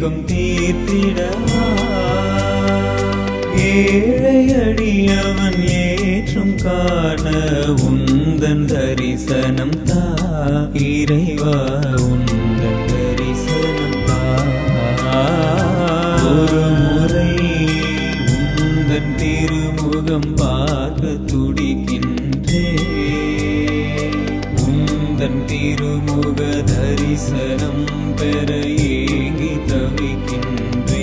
ஏக்கம் தீர்த்திடவா ஏழையடியவன் ஏற்றும் காண உந்தன் தரிசனம் தா இறைவா உந்தன் தரிசனம் தா ஒரு முறை உந்தன் திருமுகம் பார்க்க துடிக்கின்றே உந்தன் திருமுக தரிசனம் பெற ஏங்கி தவிக்கின்றே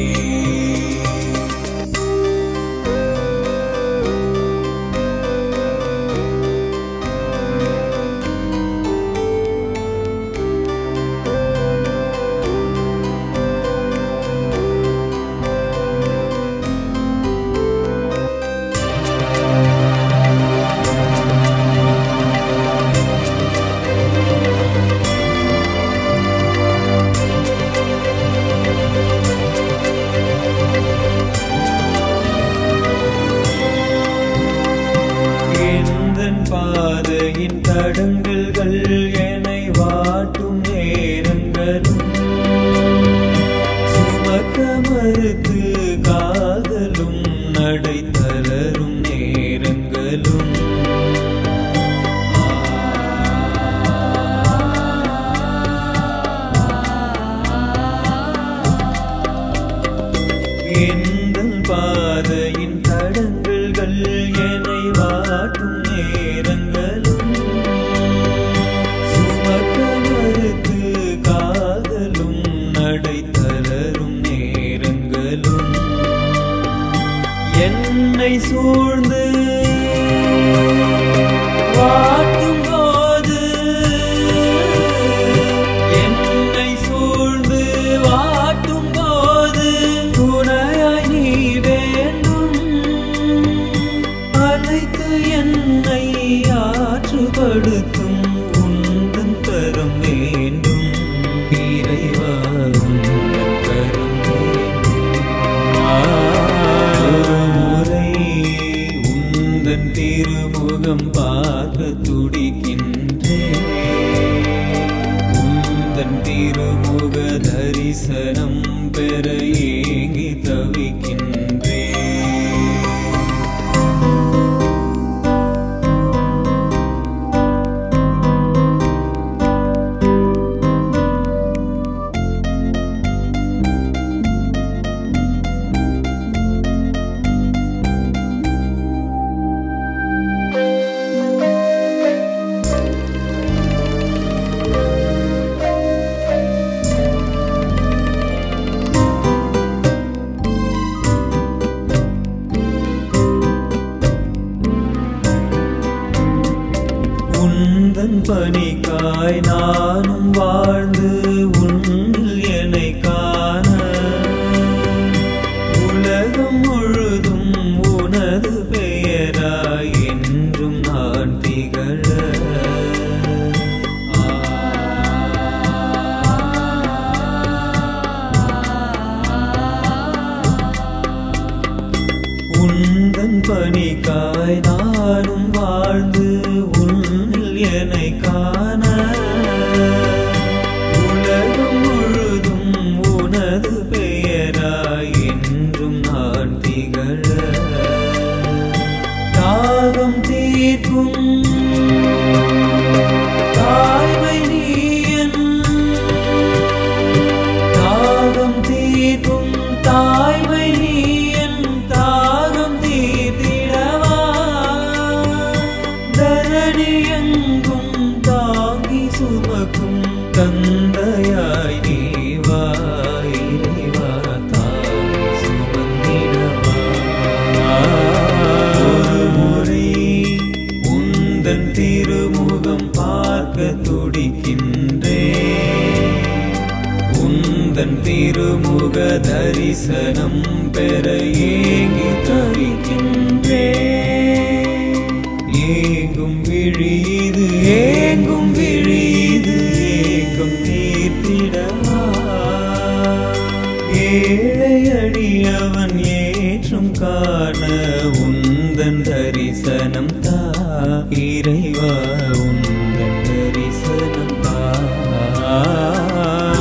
பாதையின் தடங்கல்கள் என்னை வாட்டும் நேரங்களும் சுமக்க மறுத்து காதலும் நடை தளரும் நேரங்களும் எந்தன் பாதையின் தடங்கல்கள் என்னை வாட்டும் நேரங்களும் சுமக்க மறுத்து காதலும் நடை தளரும் நேரங்களும் என்னை சூழ்ந்து வாட்டும் போது என்னை சூழ்ந்து வாட்டும் போது துணையாய் நீ வேண்டும் அழைத்து என்னை ஆற்றுப்படுத்தும் உந்தன் கரம் வேண்டும் இறைவா உந்தன் கரம் வேண்டும் ஒரு முறை உந்தன் திருமுகம் பார்க்க துடிக்கின்றே உந்தன் திருமுக தரிசனம் பெற ஏங்கி தவிக்கின்றே உந்தன் பணிக்காய் நானும் வாழ்ந்து உன்னில் என்னை காண உலகம் முழுதும் உனது பெயராய் என்றும் நான் திகழ உந்தன் பணிக்காய் நானும் வாழ்ந்து என்னை காண உலகம் முழுதும் உனது பெயராய் என்றும் நான் திகழ தாகம் தீர்க்கும் தாய்மை நீயன் தாகம் தீர்க்கும் தாய்மை நீயன் தாகம் தீர்த்திடவா தரணியங்கும் தாங்கி சுமக்கும் தந்தையாய் நீவா இறைவா தாங்கி சுமந்திடவா ஒரு முறை உந்தன் திருமுகம் பார்க்க துடிக்கின்றே உந்தன் திருமுக தரிசனம் பெற ஏங்கி தவிக்கின்றே ஏங்கும் விழிது ஏங்கும் விழிது ஏக்கம் தீர்த்திடவா ஏழையடியவன் ஏற்றும் காண உந்தன் தரிசனம் தா இறைவா உந்தன் தரிசனம் தா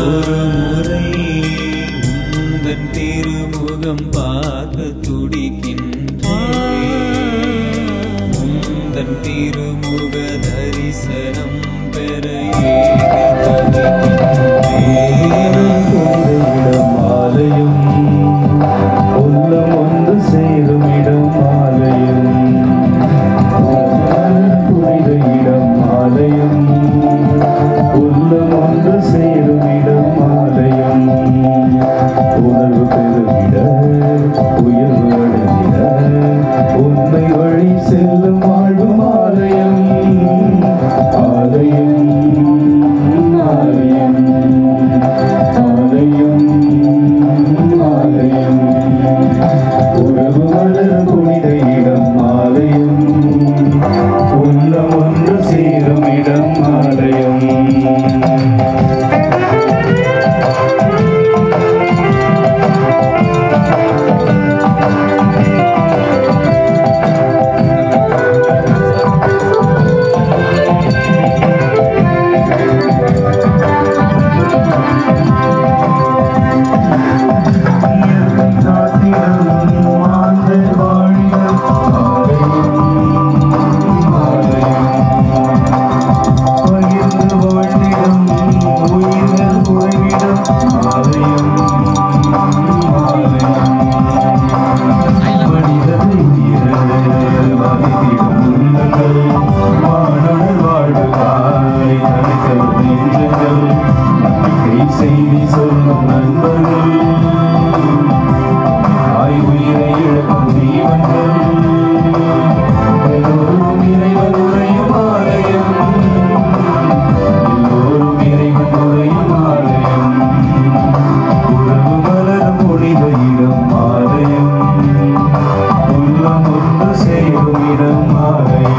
ஒரு முறை திருமுக தரிசனம் பெற ஆலயம் உள்ளம் ஒன்று சேரும் இடம் ஆலயம் புனித இடம் ஆலயம் உள்ளம் ஒன்று சேரும் இடம் ஆலயம் உணர்வு பெறுகிட உயர்வு அடைகிட உண்மை வழி செல்லும் வாழும் ஆலயம் ஆலயம் ஆலயம் ஆலயம் ஆலயம் உறவு வளரும் புனித இடம் ஆலயம் உள்ளம் ஒன்று சேரும் இடம் ஆலயம் செய்தி சொல்லும் நண்பர்கள் தாய் உயிரை இழக்கும் தீவங்கள் எல்லோரும் இறைவன் உரையும் ஆலயம் எல்லோரும் இறைவன் உரையும் ஆலயம் உறவு மலரும் புனித இடம் ஆலயம் உள்ளம் ஒன்று சேரும் இடம் ஆலயம்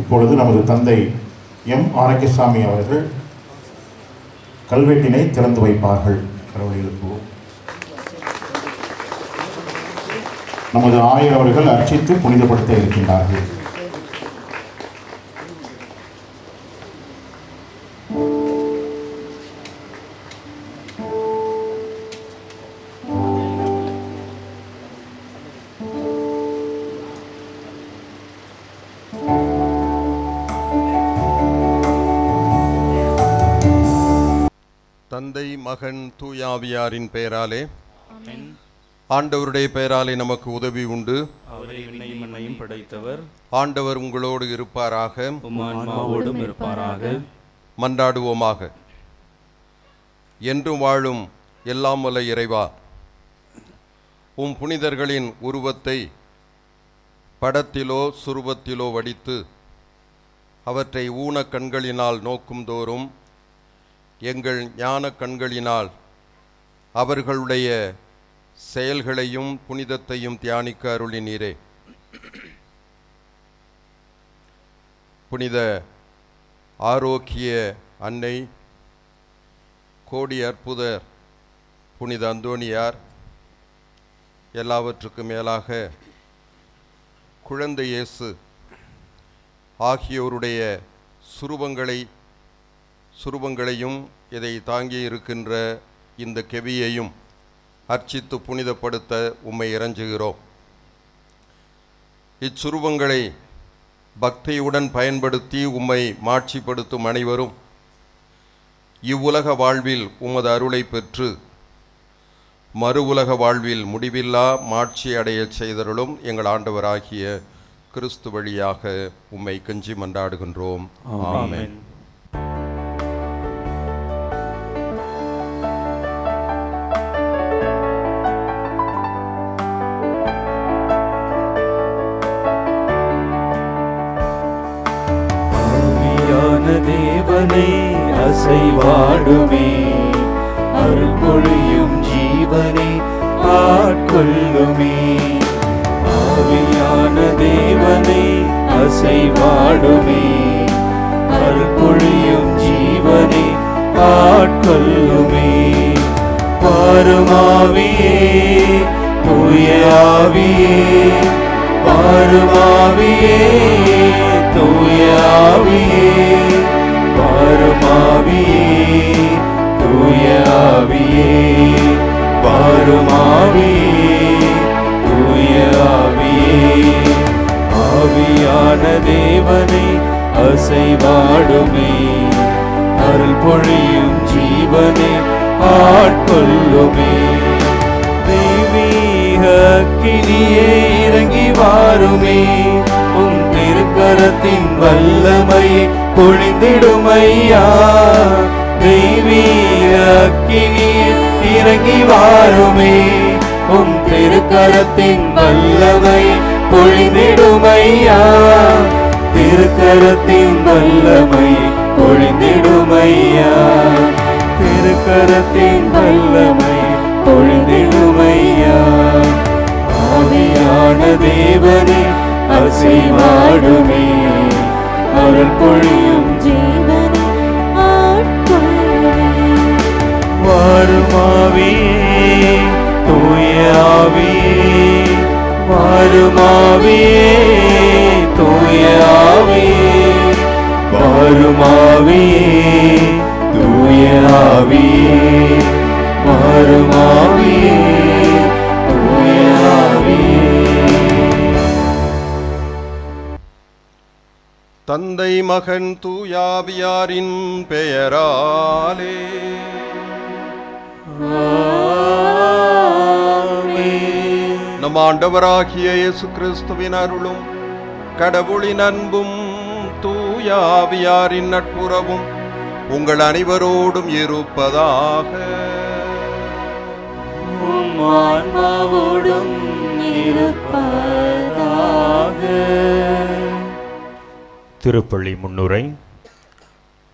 இப்பொழுது நமது தந்தை எம் ஆரோக்கியசாமி அவர்கள் கல்வெட்டினை திறந்து வைப்பார்கள். நமது ஆயர் அவர்கள் அர்ச்சித்து புனிதப்படுத்த இருக்கின்றார்கள். தந்தை மகன் தூயாவியாரின் பெயராலே ஆண்டவருடைய பெயராலே நமக்கு உதவி உண்டு. அவரே விண்ணையும் மண்ணையும் படைத்தவர். ஆண்டவர் உங்களோடு இருப்பாராக, ஆன்மாவோடும் இருப்பாராக. மன்றாடுவோமாக. என்றும் வாழும் எல்லாம் வல்ல இறைவா, உம் புனிதர்களின் உருவத்தை படத்திலோ சுருவத்திலோ வடித்து அவற்றை ஊன கண்களினால் நோக்கும் தோறும் எங்கள் ஞான கண்களினால் அவர்களுடைய செயல்களையும் புனிதத்தையும் தியானிக்க அருளினீரே. புனித ஆரோக்கிய அன்னை, கோடி அற்புதர் புனித அந்தோனியார், எல்லாவற்றுக்கும் மேலாக குழந்தை இயேசு ஆகியோருடைய சுரூபங்களையும் இதை தாங்கி இருக்கின்ற இந்த கெவியையும் அர்ச்சித்து புனிதப்படுத்த உம்மை இறைஞ்சுகிறோம். இச்சுருவங்களை பக்தியுடன் பயன்படுத்தி உம்மை மாட்சிப்படுத்தும் அனைவரும் இவ்வுலக வாழ்வில் உமது அருளை பெற்று மறு உலக வாழ்வில் முடிவில்லா மாட்சி அடையச் செய்தருளும் எங்கள் ஆண்டவராகிய கிறிஸ்து வழியாக உம்மை கெஞ்சி மன்றாடுகின்றோம். ஆமென். தேவனை அசைவாடுமே, அருள் பொழியும் ஜீவனை ஆட்கொள்ளுமே. ஆவியான தேவனை அசைவாடுமே, அருள் பொழியும் ஜீவனை ஆட்கொள்ளுமே. பாருமாவியே தூய ஆவியே, பாருமாவியே தூய ஆவியே, பாருமாவியே தூய ஆவியே, பாருமாவியே தூய ஆவியே. ஆவியான தேவனை அசைவாடுமே, அருள் பொழியும் ஜீவனை ஆட்கொள்ளுமே. தெய்வீக அக்கினியே இறங்கி வாருமே, உம் திருக்கரத்தின் வல்லமையை பொழிந்திடுமையா. தெய்வீக அக்கினியே இறங்கி வாருமே, உம் திருக்கரத்தின் வல்லமையை பொழிந்திடுமையா. திருக்கரத்தின் வல்லமையை பொழிந்திடுமையா, திருக்கரத்தின் வல்லமையை பொழிந்திடுமையா. ஆவியான தேவனை அசைவாடுமே, அருள் பொழியும் ஜீவனை ஆட்கொள்ளுமே. வாருமாவியே தூய ஆவியே, வாருமாவியே தூய ஆவியே, வாருமாவியே தூய ஆவியே, வாருமாவியே தூய ஆவியே. தந்தை மகன் தூயாவியாரின் பெயராலே நம் ஆண்டவராகிய இயேசு கிறிஸ்துவின் அருளும் கடவுளின் அன்பும் தூயாவியாரின் நட்புறவும் உங்கள் அனைவரோடும் இருப்பதாக. ஆன்மாவோடும் இருப்பதாக. திருப்பள்ளி முன்னுரை.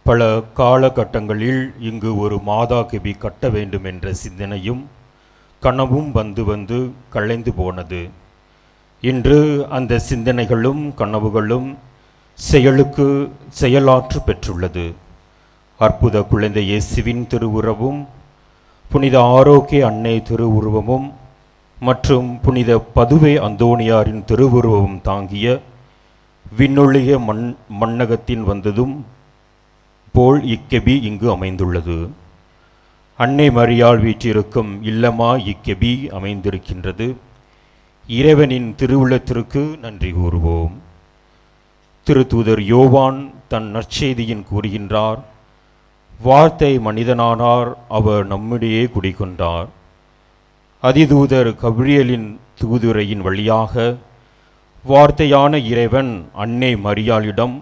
பல காலகட்டங்களில் இங்கு ஒரு மாதா கெபி கட்ட வேண்டும் என்ற சிந்தனையும் கனவும் வந்து களைந்து போனது. இன்று அந்த சிந்தனைகளும் கனவுகளும் செயலுக்கு செயலாற்று பெற்றுள்ளது. அற்புத குழந்தை இயேசுவின் திருவுருவமும் புனித ஆரோக்கிய அன்னை திருவுருவமும் மற்றும் புனித பதுவை அந்தோணியாரின் திருவுருவமும் தாங்கிய விண்ணொழிய மண்ணகத்தின் வந்ததும் போல் இக்கெபி இங்கு அமைந்துள்ளது. அன்னை மரியாள் வீற்றிருக்கும் இல்லமா இக்கெபி அமைந்திருக்கின்றது. இறைவனின் திருவுள்ளத்திற்கு நன்றி கூறுவோம். திருத்தூதர் யோவான் தன் நற்செய்தியின் கூறுகின்றார், வார்த்தை மனிதனானார், அவர் நம்மிடையே குடிகொண்டார். அதிதூதர் கபிரியலின் தூதுரையின் வழியாக வார்த்தையான இறைவன் அன்னை மரியாளிடம்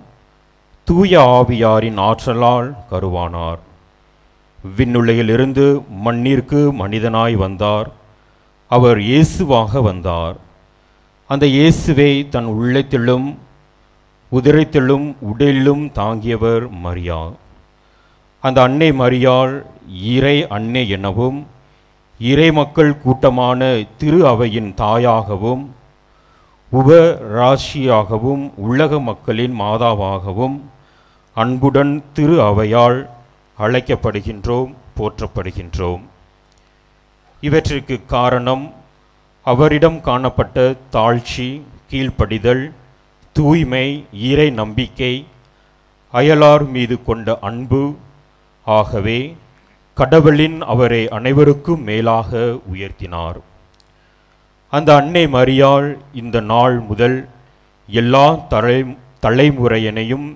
தூய ஆவியாரின் ஆற்றலால் கருவானார். விண்ணுலகிலிருந்து மண்ணிற்கு மனிதனாய் வந்தார். அவர் இயேசுவாக வந்தார். அந்த இயேசுவை தன் உள்ளத்திலும் உதிரத்திலும் உடலிலும் தாங்கியவர் மரியா. அந்த அன்னை மரியாள் இறை அன்னை எனவும் இறை மக்கள் கூட்டமான திரு அவையின் தாயாகவும் உபராசியாகவும் உலக மக்களின் மாதாவாகவும் அன்புடன் திரு அவையால் அழைக்கப்படுகின்றோம், போற்றப்படுகின்றோம். இவற்றிற்கு காரணம் அவரிடம் காணப்பட்ட தாழ்ச்சி, கீழ்ப்படிதல், தூய்மை, இறை நம்பிக்கை, அயலார் மீது கொண்ட அன்பு. ஆகவே கடவுளின் அவரை அனைவருக்கும் மேலாக உயர்த்தினார். அந்த அன்னை மரியாள் இந்த நாள் முதல் எல்லா தலைமுறையினையும்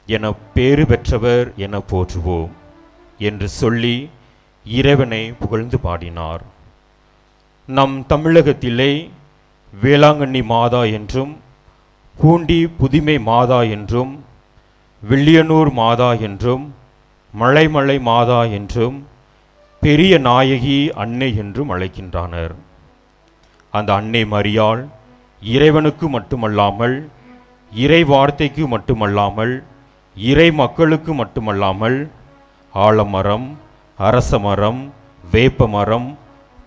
என பேறு பெற்றவர் என போற்றுவோம் என்று சொல்லி இறைவனை புகழ்ந்து பாடினார். நம் தமிழகத்திலே வேளாங்கண்ணி மாதா என்றும், பூண்டி புதுமை மாதா என்றும், வில்லியனூர் மாதா என்றும், மலைமலை மாதா என்றும், பெரிய நாயகி அன்னை என்றும் அழைக்கின்றனர். அந்த அன்னை மரியாள் இறைவனுக்கு மட்டுமல்லாமல், இறை வார்த்தைக்கு மட்டுமல்லாமல், இறை மக்களுக்கு மட்டுமல்லாமல், ஆலமரம், அரசமரம், வேப்பமரம்,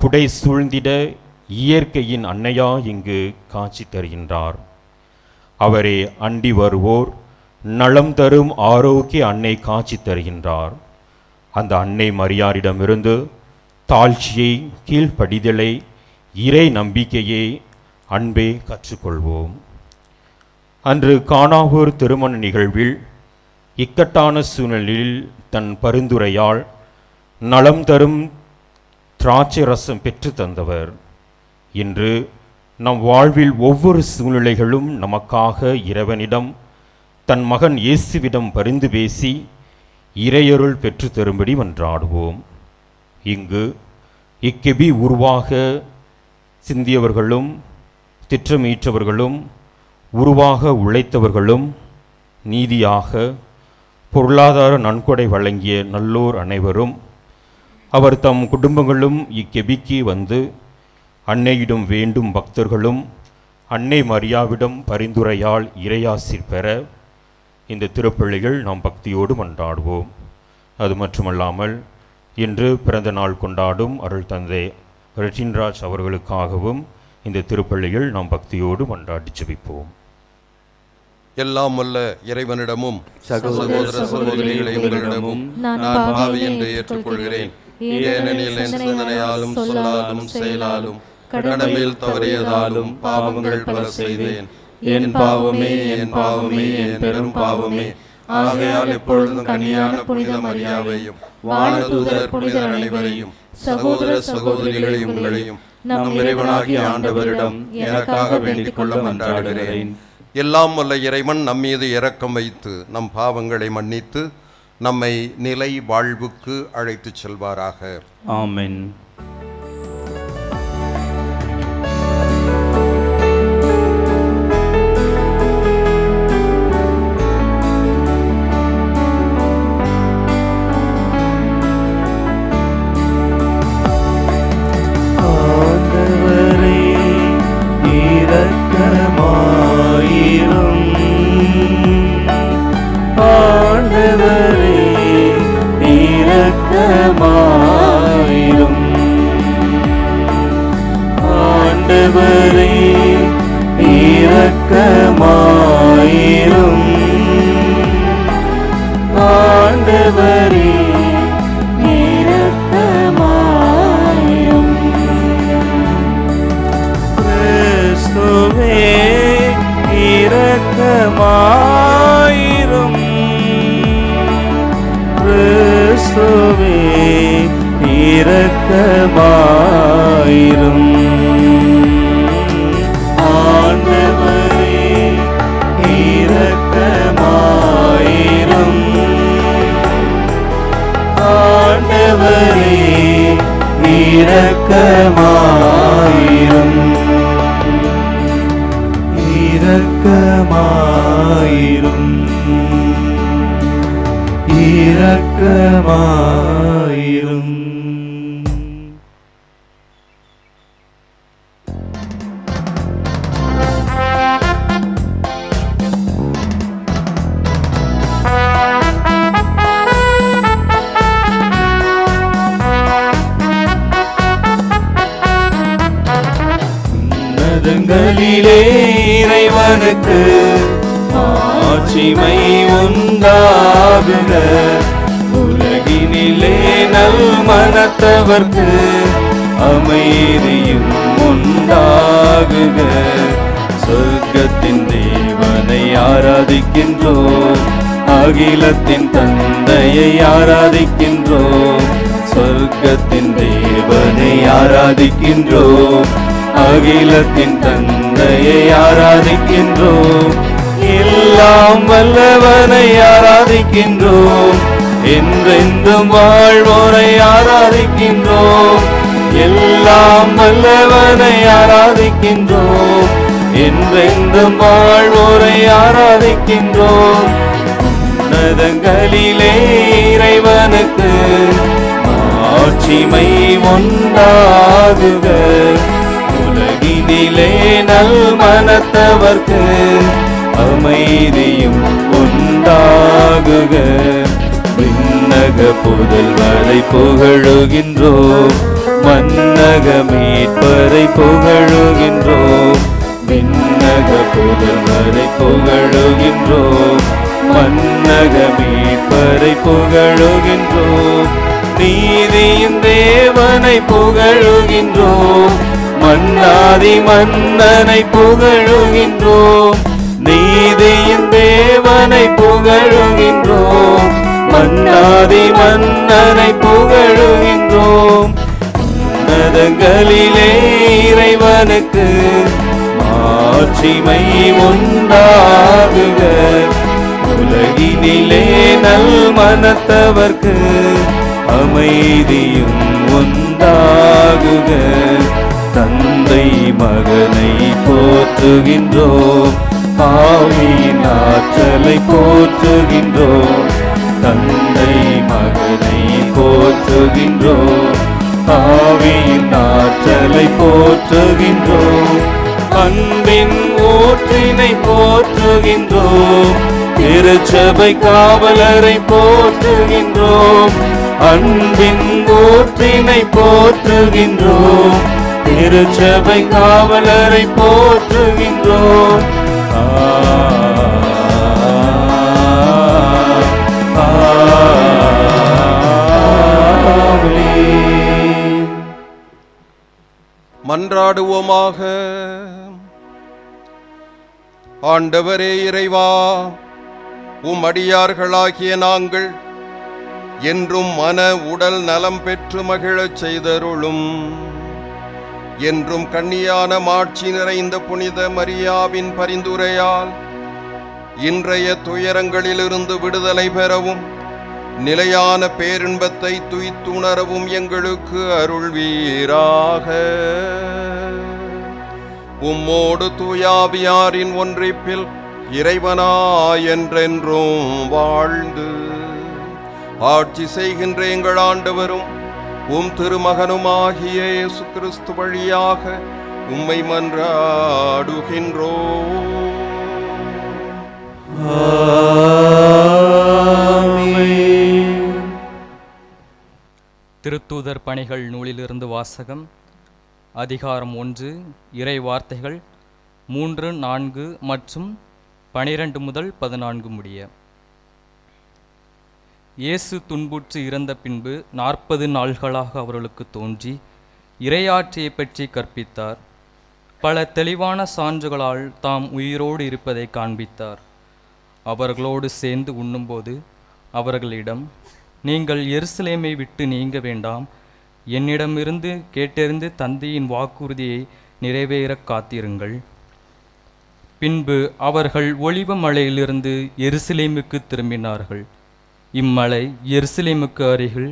புடை சூழ்ந்திட இயற்கையின் அன்னையா இங்கு காட்சி தருகின்றார். அவரே அண்டி வருவோர் நலம் தரும் ஆரோக்கிய அன்னை காட்சி தருகின்றார். அந்த அன்னை மரியாரிடமிருந்து தாழ்ச்சியை, கீழ்ப்படிதலை, இறை நம்பிக்கையை, அன்பை கற்றுக்கொள்வோம். அன்று கானாவூர் திருமண நிகழ்வில் இக்கட்டான சூழ்நிலையில் தன் பரிந்துரையால் நலம் தரும் திராட்சை ரசம் பெற்று தந்தவர். இன்று நம் வாழ்வில் ஒவ்வொரு சூழ்நிலைகளும் நமக்காக இறைவனிடம், தன் மகன் இயேசுவிடம் பரிந்து பேசி இறையருள் பெற்று தரும்படி மன்றாடுவோம். இங்கு இக்கெபி உருவாக சிந்தியவர்களும், திட்டமீற்றவர்களும், உருவாக உழைத்தவர்களும், நீதியாக பொருளாதார நன்கொடை வழங்கிய நல்லோர் அனைவரும், அவர் தம் குடும்பங்களும் இக்கெபிக்கு வந்து அன்னையிடம் வேண்டும் பக்தர்களும் அன்னை மரியாவிடம் பரிந்துரையால் இறையாசிர் பெற இந்த திருப்பள்ளிகள் நாம் பக்தியோடு மன்றாடுவோம். அது மட்டுமல்லாமல் இன்று பிறந்த நாள் கொண்டாடும் அருள் தந்தை ரெட்டின்ராஜ் அவர்களுக்காகவும் இந்த திருப்பள்ளிகள் நாம் பக்தியோடு மன்றாடி ஜெபிப்போம். எல்லாம் வல்ல இறைவனிடமும் சகோதர சகோதரிகளை உங்களிடமும் நான் பாவி என்று ஏற்றுக்கொள்கிறேன். ஏனெனில் என் சிந்தனையாலும் சொல்லாலும் செயலாலும் கடமையில் தவறியதாலும் பாவங்கள் பல செய்தேன். என் பாவமே, என் பாவமே, என் பெரும் பாவமே. ஆகையால் எப்பொழுதும் கன்னியான புனித மரியாவையும் வானதூதர் புனிதர் அனைவரையும் சகோதர சகோதரிகளை உங்களையும் நம் இறைவனாகிய ஆண்டவரிடம் எனக்காக வேண்டிக் கொள்ள மன்றாடுகிறேன். எல்லாம் வல்ல இறைவன் நம்மீது இரக்கம் வைத்து நம் பாவங்களை மன்னித்து நம்மை நிலை வாழ்வுக்கு அழைத்துச் செல்வாராக. ஆமென். இறைவனுக்கு ஆட்சிமை உண்டாகுக. உலகினிலே நல் மனத்தவர்க்கு அமைதியும் உண்டாகுக. சொர்க்கத்தின் தேவனை ஆராதிக்கின்றோம், அகிலத்தின் தந்தையை ஆராதிக்கின்றோம். சொர்க்கத்தின் தேவனை ஆராதிக்கின்றோம், அகிலத்தின் தந்தையை ஆராதிக்கின்றோம், எல்லாம் வல்லவனை ஆராதிக்கின்றோம், என்றென்றும் வாழ்வோரை ஆராதிக்கின்றோம், எல்லாம் வல்லவனை ஆராதிக்கின்றோம், என்றென்றும் வாழ்வோரை ஆராதிக்கின்றோம். உன்னதங்களிலே இறைவனுக்கு ஆட்சிமை உண்டாகுக, உலகினிலே நல் மனத்தவர்க்கு அமைதியும் உண்டாகுக. விண்ணக புதல்வரை புகழுகின்றோம், மன்னக மீட்பரை புகழுகின்றோம், விண்ணக புதல்வரை புகழுகின்றோம், மன்னக மீட்பரை புகழுகின்றோம். நீதியின் தேவனை புகழுகின்றோம், மன்னாதி மன்னனை புகழுகின்றோம், நீதியின் தேவனை புகழுகின்றோம், மன்னாதி மன்னனை புகழுகின்றோம். உன்னதங்களிலே இறைவனுக்கு ஆட்சிமை உண்டாகுக, உலகினிலே நல் மனத்தவர்க்கு அமைதியும் உண்டாகுக. தந்தை மகனை போற்றுகின்றோம், ஆவியின் ஆற்றலை போற்றுகின்றோம், தந்தை மகனை போற்றுகின்றோம், ஆவியின் ஆற்றலை போற்றுகின்றோம், அன்பின் ஊற்றினை போற்றுகின்றோம், திருச்சபை காவலரை போற்றுகின்றோம், அன்பின் ஊற்றினை போற்றுகின்றோம், திருச்சபை காவலரை போற்றுகின்றோம். மன்றாடுவோமாக. ஆண்டவரே இறைவா, உம் அடியார்களாகிய நாங்கள் என்றும் மன உடல் நலம் பெற்று மகிழச் செய்தருளும். என்றும் கன்னியான மாட்சி நிறைந்த புனித மரியாவின் பரிந்துரையால் இன்றைய துயரங்களிலிருந்து விடுதலை பெறவும் நிலையான பேரின்பத்தை துய்த்துணரவும் எங்களுக்கு அருள்வீராக. உம்மோடு தூயாவியாரின் ஒன்றிப்பில் இறைவனாய் என்றென்றும் வாழ்ந்து ஆட்சி செய்கின்ற எங்கள் ஆண்டவரும் உம் திருமகனுமாகிய இயேசு கிறிஸ்து வழியாக உம்மை மன்றாடுகின்றோம். திருத்தூதர் பணிகள் நூலிலிருந்து வாசகம். அதிகாரம் 1, இறை வார்த்தைகள் 3, 4 மற்றும் 12 முதல் 14 முடிய. இயேசு துன்புற்று இறந்த பின்பு 40 நாள்களாக அவர்களுக்கு தோன்றி இறையாட்சியை பற்றி கற்பித்தார். பல தெளிவான சான்றுகளால் தாம் உயிரோடு இருப்பதை காண்பித்தார். அவர்களோடு சேர்ந்து உண்ணும்போது அவர்களிடம், நீங்கள் எருசலேமை விட்டு நீங்க வேண்டாம், என்னிடமிருந்து கேட்டறிந்து தந்தையின் வாக்குறுதியை நிறைவேற காத்திருங்கள். பின்பு அவர்கள் ஒலிவ மலையிலிருந்து எருசலேமுக்கு திரும்பினார்கள். இம்மலை எருசலேமுக்கு அருகில்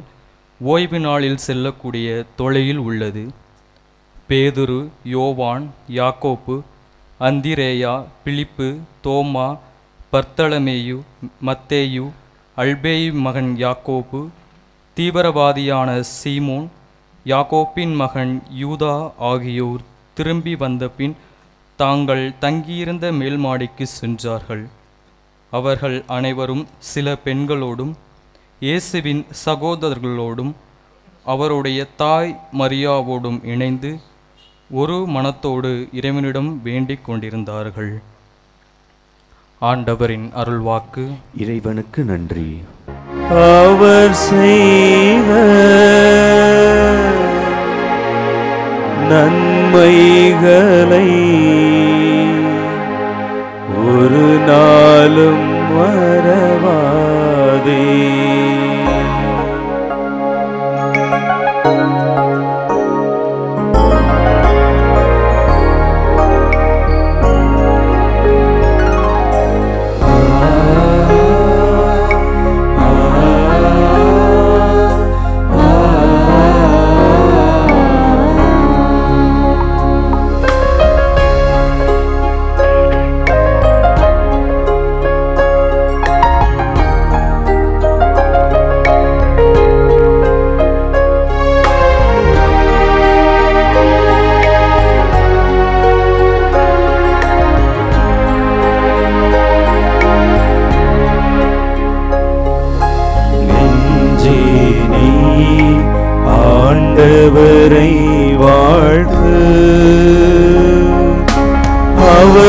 ஓய்வு நாளில் செல்லக்கூடிய தொலையில் உள்ளது. பேதுரு, யோவான், யாக்கோப்பு, அந்திரேயா, பிலிப்பு, தோமா, பர்த்தலமேயு, மத்தேயு, அல்பேயு மகன் யாக்கோப்பு, தீவிரவாதியான சீமோன், யாக்கோப்பின் மகன் யூதா ஆகியோர் திரும்பி வந்த பின் தாங்கள் தங்கியிருந்த மேல்மாடிக்கு சென்றார்கள். அவர்கள் அனைவரும் சில பெண்களோடும் இயேசுவின் சகோதரர்களோடும் அவருடைய தாய் மரியாவோடும் இணைந்து ஒரு மனத்தோடு இறைவனிடம் வேண்டிக் கொண்டிருந்தார்கள். ஆண்டவரின் அருள்வாக்கு. இறைவனுக்கு நன்றி. அவர் செய்த நன்மைகளை ஒரு நாளும் மறவாதே.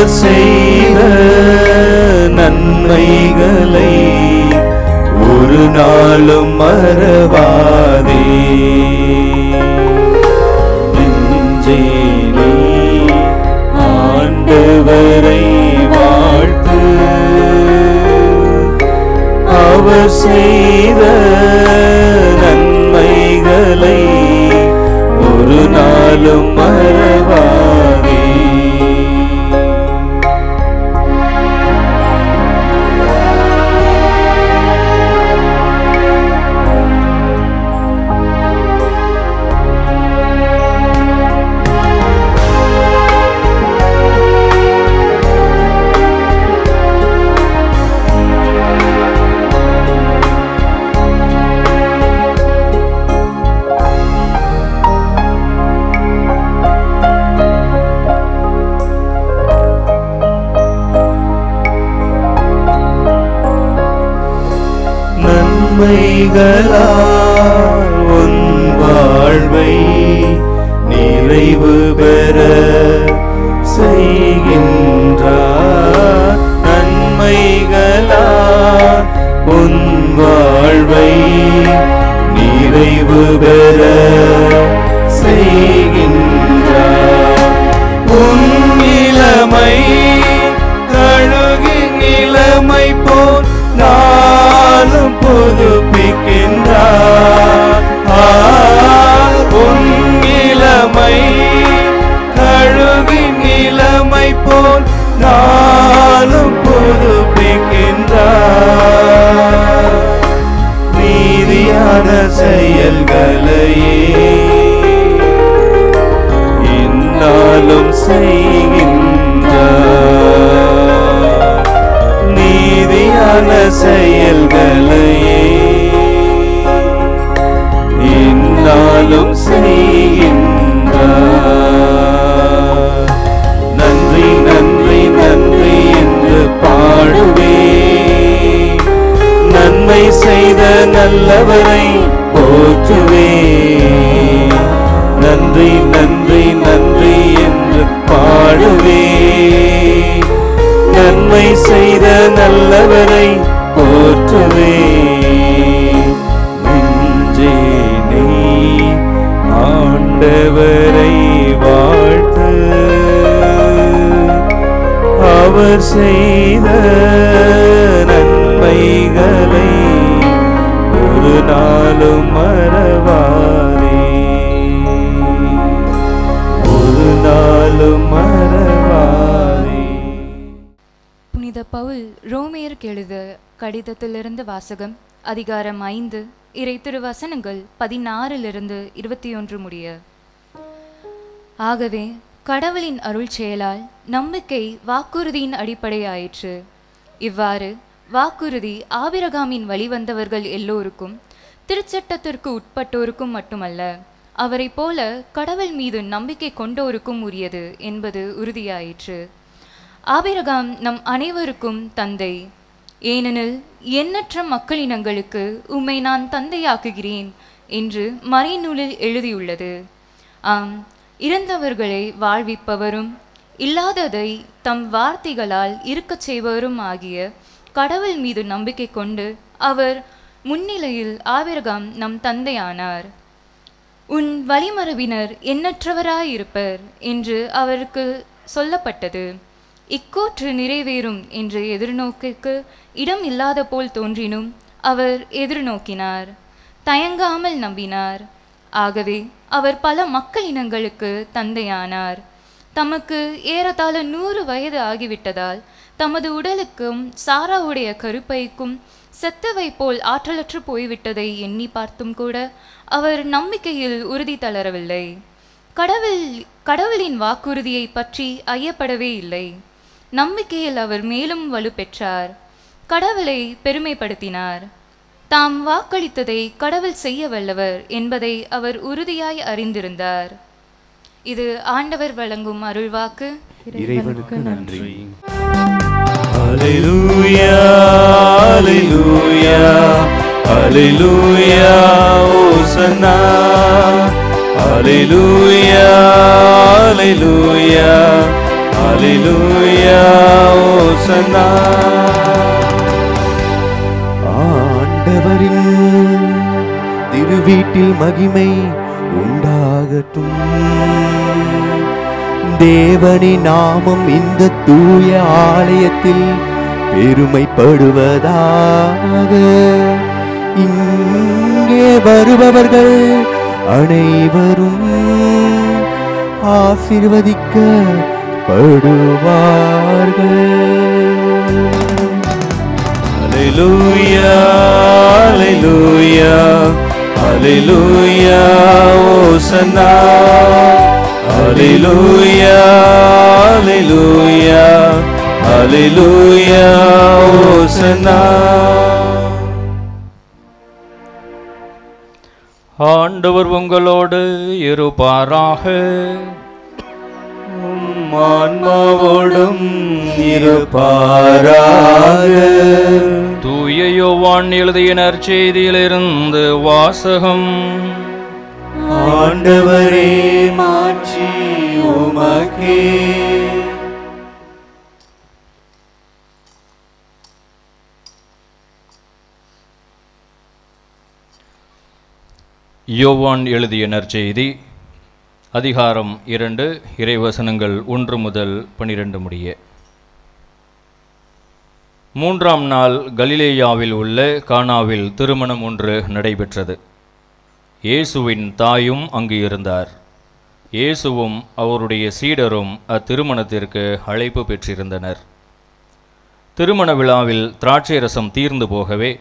அவர் செய்த நன்மைகளை ஒரு நாளும் மறவாதே. நெஞ்சே நீ ஆண்டவரை வாழ்த்து, அவர் செய்த நன்மைகளை ஒரு நாளும் மறவாதே. நன்மைகளால் உன் வாழ்வை நிறைவு பெற செய்கின்றார். நன்மைகளால் உன் வாழ்வை நிறைவு பெற செய்கின்றார். உன் இளமை கழுகின் இளமை போல் நாளும் புதுப்பிக்கின்றார். உன் இளமை கழுகின் இளமை போல் நாளும் புதுப்பிக்கின்றார். நீதியான செயல்களையே இந்நாளும் செய்கின்றார். நீதியான செயல்களையே இந்நாளும் செய்கின்றார். நன்றி நன்றி நன்றி என்று பாடுவே, நன்மை செய்த நல்லவரை போற்றுவே. நன்றி நன்றி நன்றி என்று பாடுவே, நன்மை செய்த நல்லவரை போற்றுவே. நெஞ்சே நீ ஆண்டவரை வாழ்த்து, அவர் செய்த நன்மைகளை ஒரு நாளும் மறவாதே. ஒரு நாளும் மறவாதே. புனித பவுல் ரோமேயருக்கு எழுத கடிதத்திலிருந்து வாசகம். அதிகாரம் 5 இறை திருவசனங்கள் 16 21 முடிய. ஆகவே கடவுளின் அருள் செயலால் நம்பிக்கை வாக்குறுதியின் அடிப்படையாயிற்று. இவ்வாறு வாக்குறுதி ஆபிரகாமின் வழிவந்தவர்கள் எல்லோருக்கும், திருச்சட்டத்திற்கு உட்பட்டோருக்கும் மட்டுமல்ல, அவரை போல கடவுள் மீது நம்பிக்கை கொண்டோருக்கும் உரியது என்பது உறுதியாயிற்று. ஆபிரகாம் நம் அனைவருக்கும் தந்தை. ஏனெனில் எண்ணற்ற மக்களினங்களுக்கு உம்மை நான் தந்தையாக்குகிறேன் என்று மறைநூலில் எழுதியுள்ளது. ஆம், இறந்தவர்களை வாழ்விப்பவரும் இல்லாததை தம் வார்த்தைகளால் இருக்கச் செய்பவரும் ஆகிய கடவுள் மீது நம்பிக்கை கொண்டு அவர் முன்னிலையில் ஆபிரகாம் நம் தந்தையானார். உன் வழிமரபினர் எண்ணற்றவராயிருப்பர் என்று அவருக்கு சொல்லப்பட்டது. இக்கூற்று நிறைவேறும் என்று எதிர்நோக்கிற்கு இடம் இல்லாத போல் தோன்றினும் அவர் எதிர்நோக்கினார், தயங்காமல் நம்பினார். ஆகவே அவர் பல மக்களினங்களுக்கு தந்தையானார். தமக்கு ஏறத்தாழ 100 வயது ஆகிவிட்டதால் தமது உடலுக்கும் சாராவுடைய கருப்பைக்கும் செத்தவை போல் ஆற்றலற்று போய்விட்டதை எண்ணி பார்த்தும் கூட அவர் நம்பிக்கையில் உறுதி தளரவில்லை. கடவுளின் வாக்குறுதியை பற்றி ஐயப்படவே இல்லை. நம்பிக்கையில் அவர் மேலும் வலுப்பெற்றார். கடவுளை பெருமைப்படுத்தினார். தாம் வாக்களித்ததை கடவுள் செய்ய வல்லவர் என்பதை அவர் உறுதியாய் அறிந்திருந்தார். இது ஆண்டவர் வழங்கும் அருள்வாக்கு. இறைவனுக்கு நன்றி. அல்லேலூயா அல்லேலூயா அல்லேலூயா ஓசன்னா அல்லேலூயா அல்லேலூயா ஹalleluya ஓசன்னா. ஆண்டவரின் திருவீட்டில் மகிமை உண்டாகட்டும். தேவனின் நாமம் இந்த தூய ஆலயத்தில் பெருமைப்படுவதாக. இங்கே வருபவர்கள் அனைவரும் ஆசீர்வதிக்கப்படுவார்கள். ஹalleluya ஹalleluya ஹalleluya ஓசன்னா. ஹalleluya ஹalleluya ஹalleluya ஓசன்னா. ஆண்டவர் உங்களோடு இருப்பாராக. உம் ஆன்மாவோடும் இருப்பாராக. தூய யோவான் எழுதிய நற்செய்தியிலிருந்து வாசகம். ஆண்டவரே மாட்சி உமக்கே. யோவான் எழுதிய நற்செய்தி அதிகாரம் 2 இறைவசனங்கள் 1 முதல் 12 முடிய. 3ஆம் நாள் கலிலேயாவில் உள்ள கானாவில் திருமணம் ஒன்று நடைபெற்றது. இயேசுவின் தாயும் அங்கு இருந்தார். இயேசுவும் அவருடைய சீடரும் அத்திருமணத்திற்கு அழைப்பு பெற்றிருந்தனர். திருமண விழாவில் திராட்சை ரசம் தீர்ந்து போகவே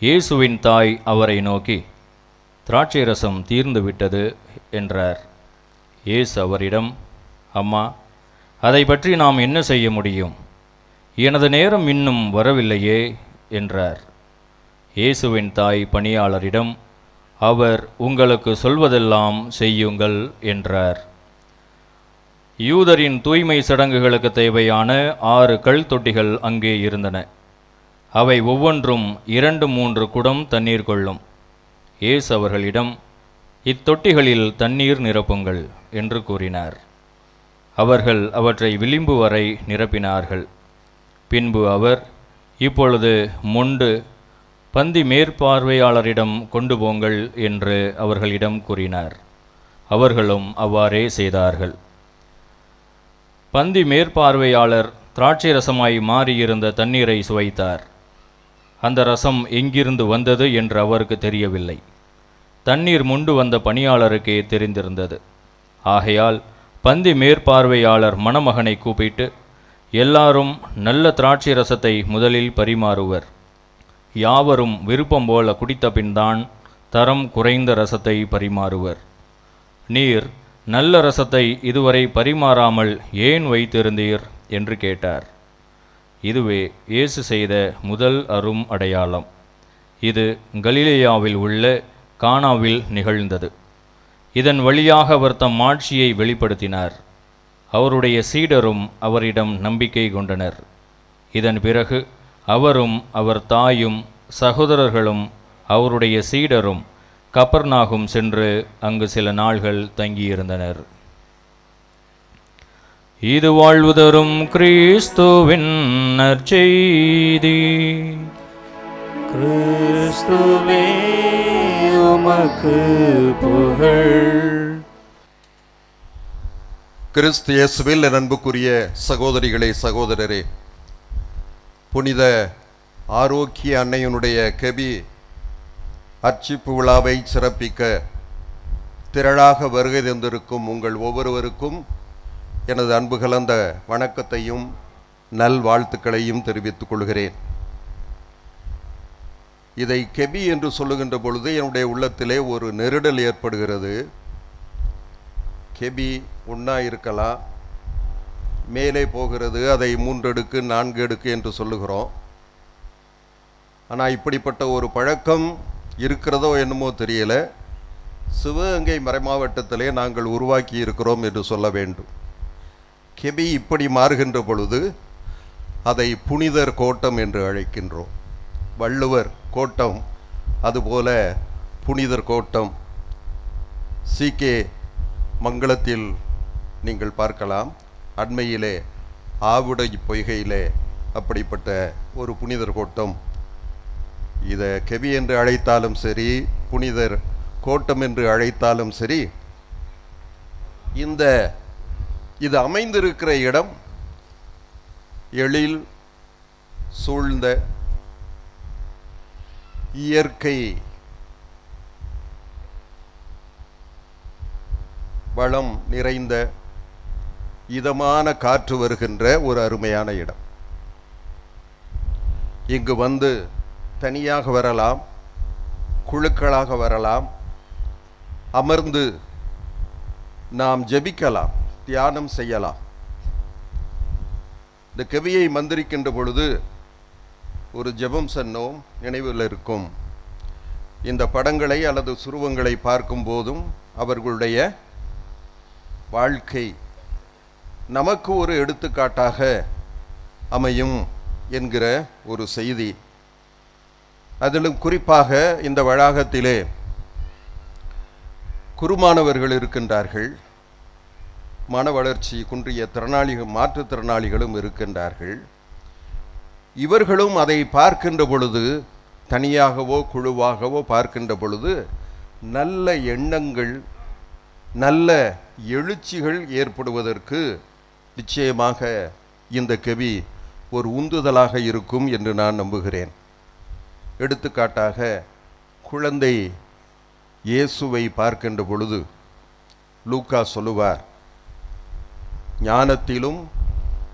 இயேசுவின் தாய் அவரை நோக்கி, திராட்சை ரசம் தீர்ந்து விட்டது என்றார். இயேசு அவரிடம், அம்மா, அதை பற்றி நாம் என்ன செய்ய முடியும்? எனது நேரம் இன்னும் வரவில்லையே என்றார். இயேசுவின் தாய் பணியாளரிடம், அவர் உங்களுக்கு சொல்வதெல்லாம் செய்யுங்கள் என்றார். யூதரின் தூய்மை சடங்குகளுக்கு தேவையான 6 கல் தொட்டிகள் அங்கே இருந்தன. அவை ஒவ்வொன்றும் 2-3 குடம் தண்ணீர் கொள்ளும். இயேசு அவர்களிடம், இத்தொட்டிகளில் தண்ணீர் நிரப்புங்கள் என்று கூறினார். அவர்கள் அவற்றை விளிம்பு வரை நிரப்பினார்கள். பின்பு அவர், இப்பொழுது மொண்டு பந்தி மேற்பார்வையாளரிடம் கொண்டு போங்கள் என்று அவர்களிடம் கூறினார். அவர்களும் அவ்வாறே செய்தார்கள். பந்தி மேற்பார்வையாளர் திராட்சை ரசமாய் மாறியிருந்த தண்ணீரை சுவைத்தார். அந்த ரசம் எங்கிருந்து வந்தது என்று அவருக்கு தெரியவில்லை. தண்ணீர் முண்டு வந்த பணியாளருக்கே தெரிந்திருந்தது. ஆகையால் பந்தி மேற்பார்வையாளர் மணமகனை கூப்பிட்டு, எல்லாரும் நல்ல திராட்சை ரசத்தை முதலில் பரிமாறுவர். யாவரும் விருப்பம் போல குடித்த பின்தான் தரம் குறைந்த ரசத்தை பரிமாறுவர். நீர் நல்ல ரசத்தை இதுவரை பரிமாறாமல் ஏன் வைத்திருந்தீர் என்று கேட்டார். இதுவே இயேசு செய்த முதல் அரும் அடையாளம். இது கலிலேயாவில் உள்ள கானாவில் நிகழ்ந்தது. இதன் வழியாக அவர் தம் ஆட்சியை வெளிப்படுத்தினார். அவருடைய சீடரும் அவரிடம் நம்பிக்கை கொண்டனர். இதன் பிறகு அவரும் அவர் தாயும் சகோதரர்களும் அவருடைய சீடரும் கப்பர்நாகும் சென்று அங்கு சில நாள்கள் தங்கியிருந்தனர். இது வாழ்வு தரும் கிறிஸ்துவின் நற்செய்தி. கிறிஸ்துவே உமக்கு புகழ். கிறிஸ்து இயேசுவில் அன்புக்குரிய சகோதரிகளே, சகோதரரே, புனித ஆரோக்கிய அன்னையினுடைய கெபி அர்ச்சிப்பு விழாவை சிறப்பிக்க திரளாக வருகை தந்திருக்கும் உங்கள் ஒவ்வொருவருக்கும் எனது அன்பு கலந்த வணக்கத்தையும் நல்வாழ்த்துக்களையும் தெரிவித்துக் கொள்கிறேன். இதை கெபி என்று சொல்லுகின்ற பொழுது என்னுடைய உள்ளத்திலே ஒரு நெருடல் ஏற்படுகிறது. கெபி ஒன்றா இருக்கலாம், மேலே போகிறது, அதை 3 அடுக்கு 4 அடுக்கு என்று சொல்லுகிறோம். ஆனால் இப்படிப்பட்ட ஒரு பழக்கம் இருக்கிறதோ என்னமோ தெரியல. சிவகங்கை மறைமாவட்டத்திலே நாங்கள் உருவாக்கி இருக்கிறோம் என்று சொல்ல வேண்டும். கெபி இப்படி மாறுகின்ற பொழுது அதை புனிதர் கோட்டம் என்று அழைக்கின்றோம். வள்ளுவர் கோட்டம், அதுபோல புனிதர் கோட்டம். CK மங்களத்தில் நீங்கள் பார்க்கலாம். அண்மையிலே ஆவுடை பொய்கையிலே அப்படிப்பட்ட ஒரு புனிதர் கோட்டம், இதை கெவி என்று அழைத்தாலும் சரி, புனிதர் கோட்டம் என்று அழைத்தாலும் சரி, இது அமைந்திருக்கிற இடம் எழில் சூழ்ந்த இயற்கை வளம் நிறைந்த இதமான காற்று வருகின்ற ஒரு அருமையான இடம். இங்கு வந்து தனியாக வரலாம், குழுக்களாக வரலாம், அமர்ந்து நாம் ஜெபிக்கலாம், தியானம் செய்யலாம். இந்த கவியை மந்திரிக்கின்ற பொழுது ஒரு ஜெபம் சொன்னோம், நினைவில் இருக்கும். இந்த படங்களை அல்லது சுருவங்களை பார்க்கும் போதும் அவர்களுடைய வாழ்க்கை நமக்கு ஒரு எடுத்துக்காட்டாக அமையும் என்கிற ஒரு செய்தி. அதிலும் குறிப்பாக இந்த வளாகத்திலே குருமானவர்கள் இருக்கின்றார்கள், மன வளர்ச்சி குன்றிய மாற்றுத்திறனாளிகளும் இருக்கின்றார்கள். இவர்களும் அதை பார்க்கின்ற பொழுது, தனியாகவோ குழுவாகவோ பார்க்கின்ற பொழுது, நல்ல எண்ணங்கள், நல்ல எழுச்சிகள் ஏற்படுவதற்கு நிச்சயமாக இந்த கவி ஒரு உந்துதலாக இருக்கும் என்று நான் நம்புகிறேன். எடுத்துக்காட்டாக குழந்தை இயேசுவை பார்க்கின்ற பொழுது லூக்கா சொல்லுவார், ஞானத்திலும்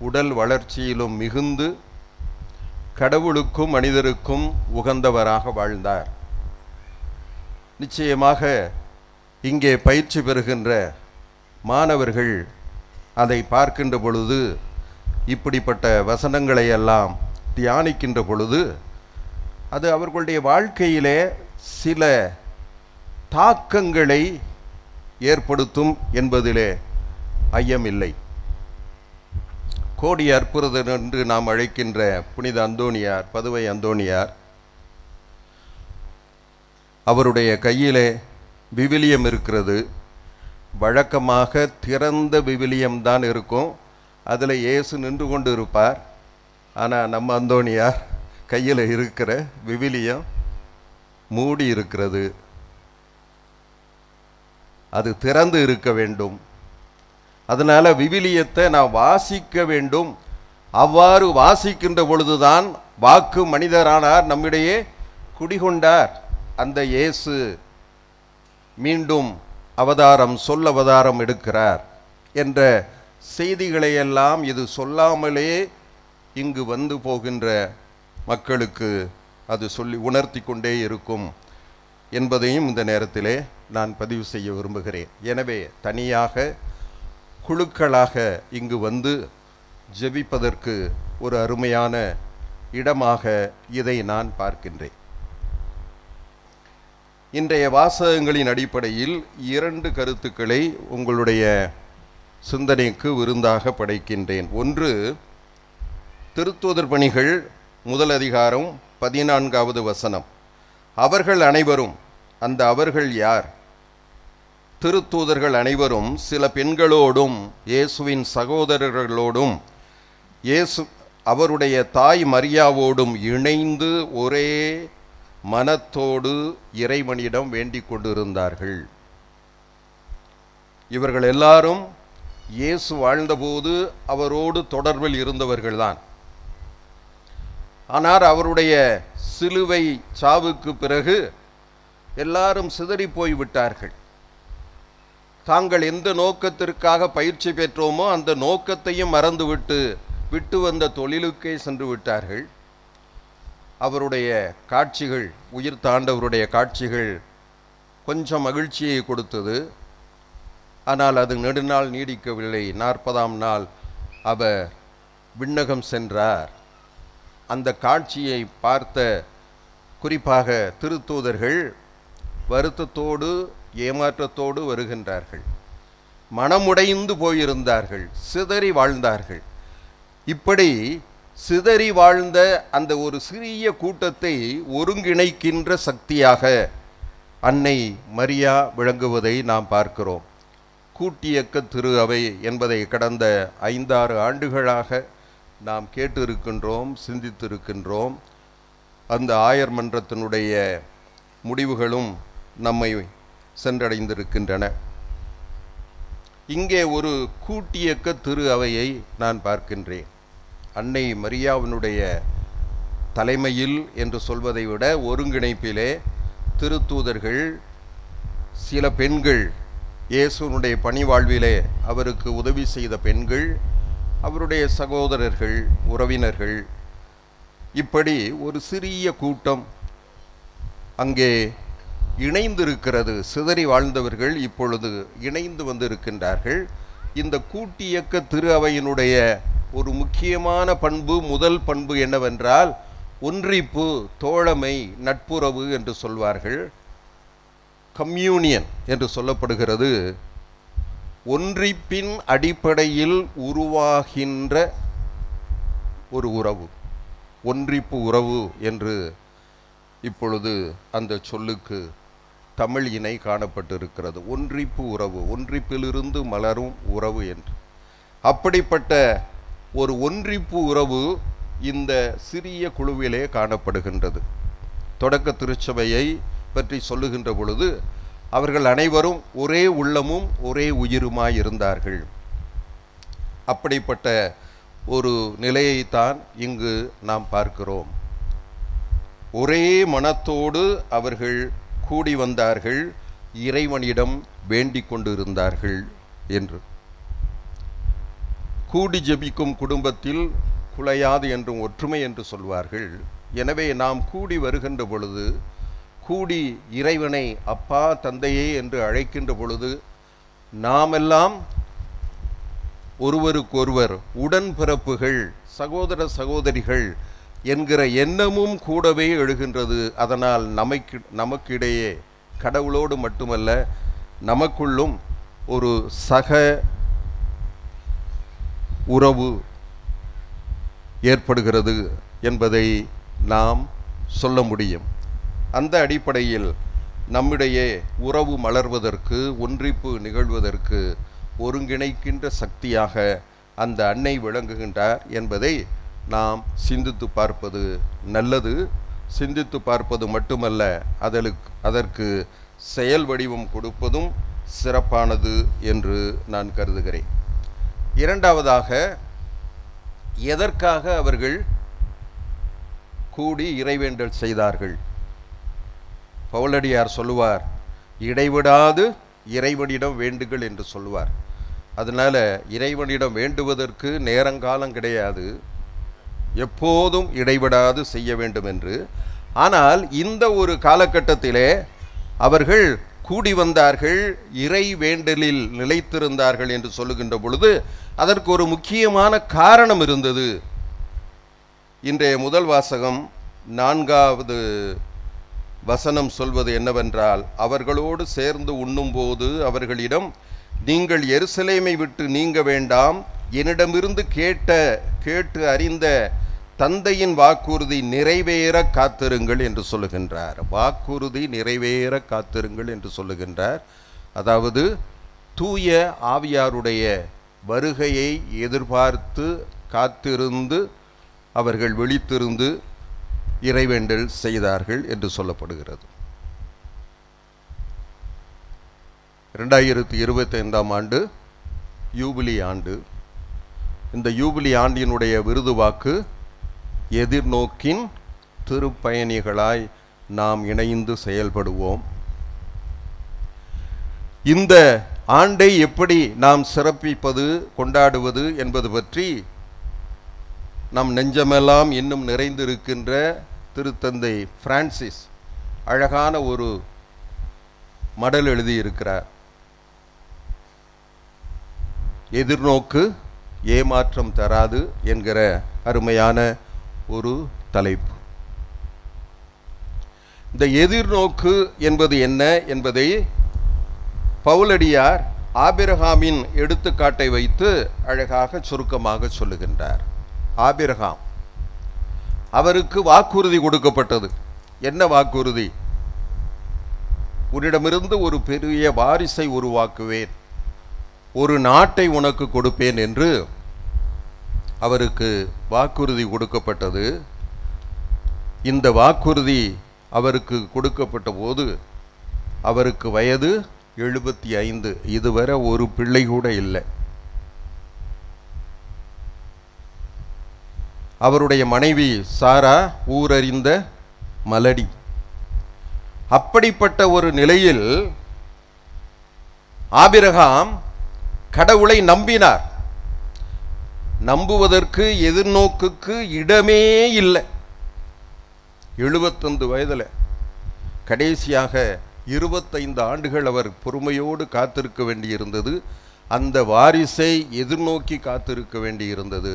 உடல் வளர்ச்சியிலும் மிகுந்து கடவுளுக்கும் மனிதருக்கும் உகந்தவராக வாழ்ந்தார். நிச்சயமாக இங்கே பயிற்சி பெறுகின்ற மாணவர்கள் அதை பார்க்கின்ற பொழுது, இப்படிப்பட்ட வசனங்களை எல்லாம் தியானிக்கின்ற பொழுது, அது அவர்களுடைய வாழ்க்கையிலே சில தாக்கங்களை ஏற்படுத்தும் என்பதிலே ஐயமில்லை. கோடி அற்புதர் என்று நாம் அழைக்கின்ற புனித அந்தோணியார், பதுவை அந்தோணியார், அவருடைய கையிலே விவிலியம் இருக்கிறது. வழக்கமாக திறந்த விவிலியம்தான் இருக்கும், அதில் இயேசு நின்று கொண்டு இருப்பார். ஆனால் நம்ம அந்தோணியார் கையில் இருக்கிற விவிலியம் மூடி இருக்கிறது, அது திறந்து இருக்க வேண்டும். அதனால் விவிலியத்தை நான் வாசிக்க வேண்டும். அவ்வாறு வாசிக்கின்ற பொழுதுதான் வாக்கு மனிதரானார், நம்மிடையே குடிகொண்டார். அந்த இயேசு மீண்டும் அவதாரம் எடுக்கிறார் என்ற செய்திகளையெல்லாம் இது சொல்லாமலே இங்கு வந்து போகின்ற மக்களுக்கு அது சொல்லி உணர்த்தி கொண்டே இருக்கும் என்பதையும் இந்த நேரத்திலே நான் பதிவு செய்ய விரும்புகிறேன். எனவே தனியாக குழுக்களாக இங்கு வந்து ஜெபிப்பதற்கு ஒரு அருமையான இடமாக இதை நான் பார்க்கின்றேன். இன்றைய வாசகங்களின் அடிப்படையில் 2 கருத்துக்களை உங்களுடைய சிந்தனைக்கு விருந்தாக படைக்கின்றேன். ஒன்று, திருத்தூதர் பணிகள் 1 அதிகாரம் 14வது வசனம். அவர்கள் அனைவரும், அந்த அவர்கள் யார்? திருத்தூதர்கள் அனைவரும் சில பெண்களோடும் இயேசுவின் சகோதரர்களோடும் அவருடைய தாய் மரியாவோடும் இணைந்து ஒரே மனத்தோடு இறைவனிடம் வேண்டிக் கொண்டிருந்தார்கள். இவர்கள் எல்லாரும் இயேசு வாழ்ந்தபோது அவரோடு தொடர்பில் இருந்தவர்கள்தான். ஆனால் அவருடைய சிலுவை சாவுக்கு பிறகு எல்லாரும் சிதறி போய்விட்டார்கள். தாங்கள் எந்த நோக்கத்திற்காக பயிற்சி பெற்றோமோ அந்த நோக்கத்தையும் விட்டு வந்த தொழிலுக்கே சென்று விட்டார்கள். அவருடைய காட்சிகள், உயிர் தாண்டவருடைய காட்சிகள் கொஞ்சம் மகிழ்ச்சியை கொடுத்தது. ஆனால் அது நெடுநாள் நீடிக்கவில்லை. 40ஆம் நாள் அவர் விண்ணகம் சென்றார். அந்த காட்சியை பார்த்த குறிப்பாக திருத்தூதர்கள் வருத்தத்தோடு ஏமாற்றத்தோடு வருகின்றார்கள். மனமுடைந்து போயிருந்தார்கள், சிதறி வாழ்ந்தார்கள். இப்படி சிதறி வாழ்ந்த அந்த ஒரு சிறிய கூட்டத்தை ஒருங்கிணைக்கின்ற சக்தியாக அன்னை மரியா விளங்குவதை நாம் பார்க்கிறோம். கூட்டியக்க திரு அவை என்பதை கடந்த 5-6 ஆண்டுகளாக நாம் கேட்டிருக்கின்றோம், சிந்தித்திருக்கின்றோம். அந்த ஆயர் மன்றத்தினுடைய முடிவுகளும் நம்மை சென்றடைந்திருக்கின்றன. இங்கே ஒரு கூட்டியக்க திரு அவையை நான் பார்க்கின்றேன். அன்னை மரியாவினுடைய தலைமையில் என்று சொல்வதை விட ஒருங்கிணைப்பிலே திருத்தூதர்கள், சில பெண்கள், இயேசுனுடைய பணிவாழ்விலே அவருக்கு உதவி செய்த பெண்கள், அவருடைய சகோதரர்கள், உறவினர்கள், இப்படி ஒரு சிறிய கூட்டம் அங்கே இணைந்திருக்கிறது. சிதறி வாழ்ந்தவர்கள் இப்பொழுது இணைந்து வந்திருக்கின்றார்கள். இந்த கூட்டியக்க திரு அவையினுடைய ஒரு முக்கியமான பண்பு, முதல் பண்பு என்னவென்றால் ஒன்றிப்பு, தோழமை, நட்புறவு என்று சொல்வார்கள். கம்யூனியன் என்று சொல்லப்படுகிறது. ஒன்றிப்பின் அடிப்படையில் உருவாகின்ற ஒரு உறவு, ஒன்றிப்பு உறவு என்று இப்பொழுது அந்த சொல்லுக்கு தமிழ் இணை காணப்பட்டிருக்கிறது. ஒன்றிப்பு உறவு, ஒன்றிப்பிலிருந்து மலரும் உறவு என்று. அப்படிப்பட்ட ஒரு ஒன்றிப்பு உறவு இந்த சிறிய குழுவிலே காணப்படுகின்றது. தொடக்க திருச்சபையை பற்றி சொல்லுகின்ற பொழுது அவர்கள் அனைவரும் ஒரே உள்ளமும் ஒரே உயிருமாய் இருந்தார்கள். அப்படிப்பட்ட ஒரு நிலையைத்தான் இங்கு நாம் பார்க்கிறோம். ஒரே மனத்தோடு அவர்கள் கூடி வந்தார்கள், இறைவனிடம் வேண்டிக் கொண்டிருந்தார்கள் என்று. கூடி ஜெபிக்கும் குடும்பத்தில் குலையாது என்றும் ஒற்றுமை என்று சொல்வார்கள். எனவே நாம் கூடி வருகின்ற பொழுது, கூடி இறைவனை அப்பா தந்தையே என்று அழைக்கின்ற பொழுது, நாமெல்லாம் ஒருவருக்கொருவர் உடன்பிறப்புகள், சகோதர சகோதரிகள் என்கிற எண்ணமும் கூடவே எழுகின்றது. அதனால் நமக்கிடையே கடவுளோடு மட்டுமல்ல, நமக்குள்ளும் ஒரு சக உறவு ஏற்படுகிறது என்பதை நாம் சொல்ல முடியும். அந்த அடிப்படையில் நம்முடைய உறவு மலர்வதற்கு, ஒன்றிப்பு நிகழ்வதற்கு ஒருங்கிணைக்கின்ற சக்தியாக அந்த அன்னை விளங்குகின்றார் என்பதை நாம் சிந்தித்து பார்ப்பது நல்லது. சிந்தித்து பார்ப்பது மட்டுமல்ல, அதற்கு செயல் வடிவம் கொடுப்பதும் சிறப்பானது என்று நான் கருதுகிறேன். இரண்டாவதாக, எதற்காக அவர்கள் கூடி இறைவேண்டல் செய்தார்கள்? பவுலடியார் சொல்லுவார், இடைவிடாது இறைவனிடம் வேண்டுங்கள் என்று சொல்லுவார். அதனால இறைவனிடம் வேண்டுவதற்கு நேரங்காலம் கிடையாது, எப்போதும் இடைவிடாது செய்ய வேண்டும் என்று. ஆனால் இந்த ஒரு காலகட்டத்திலே அவர்கள் கூடி வந்தார்கள், இறை வேண்டலில் நிலைத்திருந்தார்கள் என்று சொல்லுகின்ற பொழுது அதற்கு ஒரு முக்கியமான காரணம் இருந்தது. இன்றைய முதல் வாசகம் 4வது வசனம் சொல்வது என்னவென்றால், அவர்களோடு சேர்ந்து உண்ணும்போது அவர்களிடம், நீங்கள் எருசலேமை விட்டு நீங்க வேண்டாம், என்னிடமிருந்து கேட்டு அறிந்த தந்தையின் வாக்குறுதி நிறைவேற காத்திருங்கள் என்று சொல்லுகின்றார். வாக்குறுதி நிறைவேற காத்திருங்கள் என்று சொல்லுகின்றார். அதாவது தூய ஆவியாருடைய வருகையை எதிர்பார்த்து காத்திருந்து அவர்கள் விழித்திருந்து இறைவேண்டல் செய்தார்கள் என்று சொல்லப்படுகிறது. 2025ஆம் ஆண்டு யூபிலி ஆண்டு. இந்த யூபிலி ஆண்டினுடைய விருது வாக்கு, எதிர்நோக்கின் திருப்பயணிகளாய் நாம் இணைந்து செயல்படுவோம். இந்த ஆண்டை எப்படி நாம் சிறப்பிப்பது, கொண்டாடுவது என்பது பற்றி நம் நெஞ்சமெல்லாம் இன்னும் நிறைந்திருக்கின்ற திருத்தந்தை பிரான்சிஸ் அழகான ஒரு மடல் எழுதியிருக்கிறார். எதிர்நோக்கு ஏமாற்றம் தராது என்கிற அருமையான ஒரு தலைப்பு. இந்த எதிர்நோக்கு என்பது என்ன என்பதை பவுலடியார் ஆபிரகாமின் எடுத்துக்காட்டை வைத்து அழகாக சுருக்கமாக சொல்லுகின்றார். ஆபிரகாம், அவருக்கு வாக்குறுதி கொடுக்கப்பட்டது. என்ன வாக்குறுதி? உன்னிடமிருந்து ஒரு பெரிய வாரிசை உருவாக்குவேன், ஒரு நாட்டை உனக்கு கொடுப்பேன் என்று அவருக்கு வாக்குறுதி கொடுக்கப்பட்டது. இந்த வாக்குறுதி அவருக்கு கொடுக்கப்பட்ட போது அவருக்கு வயது 75. இதுவரை ஒரு பிள்ளை கூட இல்லை. அவருடைய மனைவி சாரா ஊரறிந்த மலடி. அப்படிப்பட்ட ஒரு நிலையில் ஆபிரகாம் கடவுளை நம்பினார். நம்புவதற்கு எதிர்நோக்குக்கு இடமே இல்லை. 75 வயதில் கடைசியாக 25 ஆண்டுகள் அவர் பொறுமையோடு காத்திருக்க வேண்டியிருந்தது. அந்த வாரிசை எதிர்நோக்கி காத்திருக்க வேண்டியிருந்தது.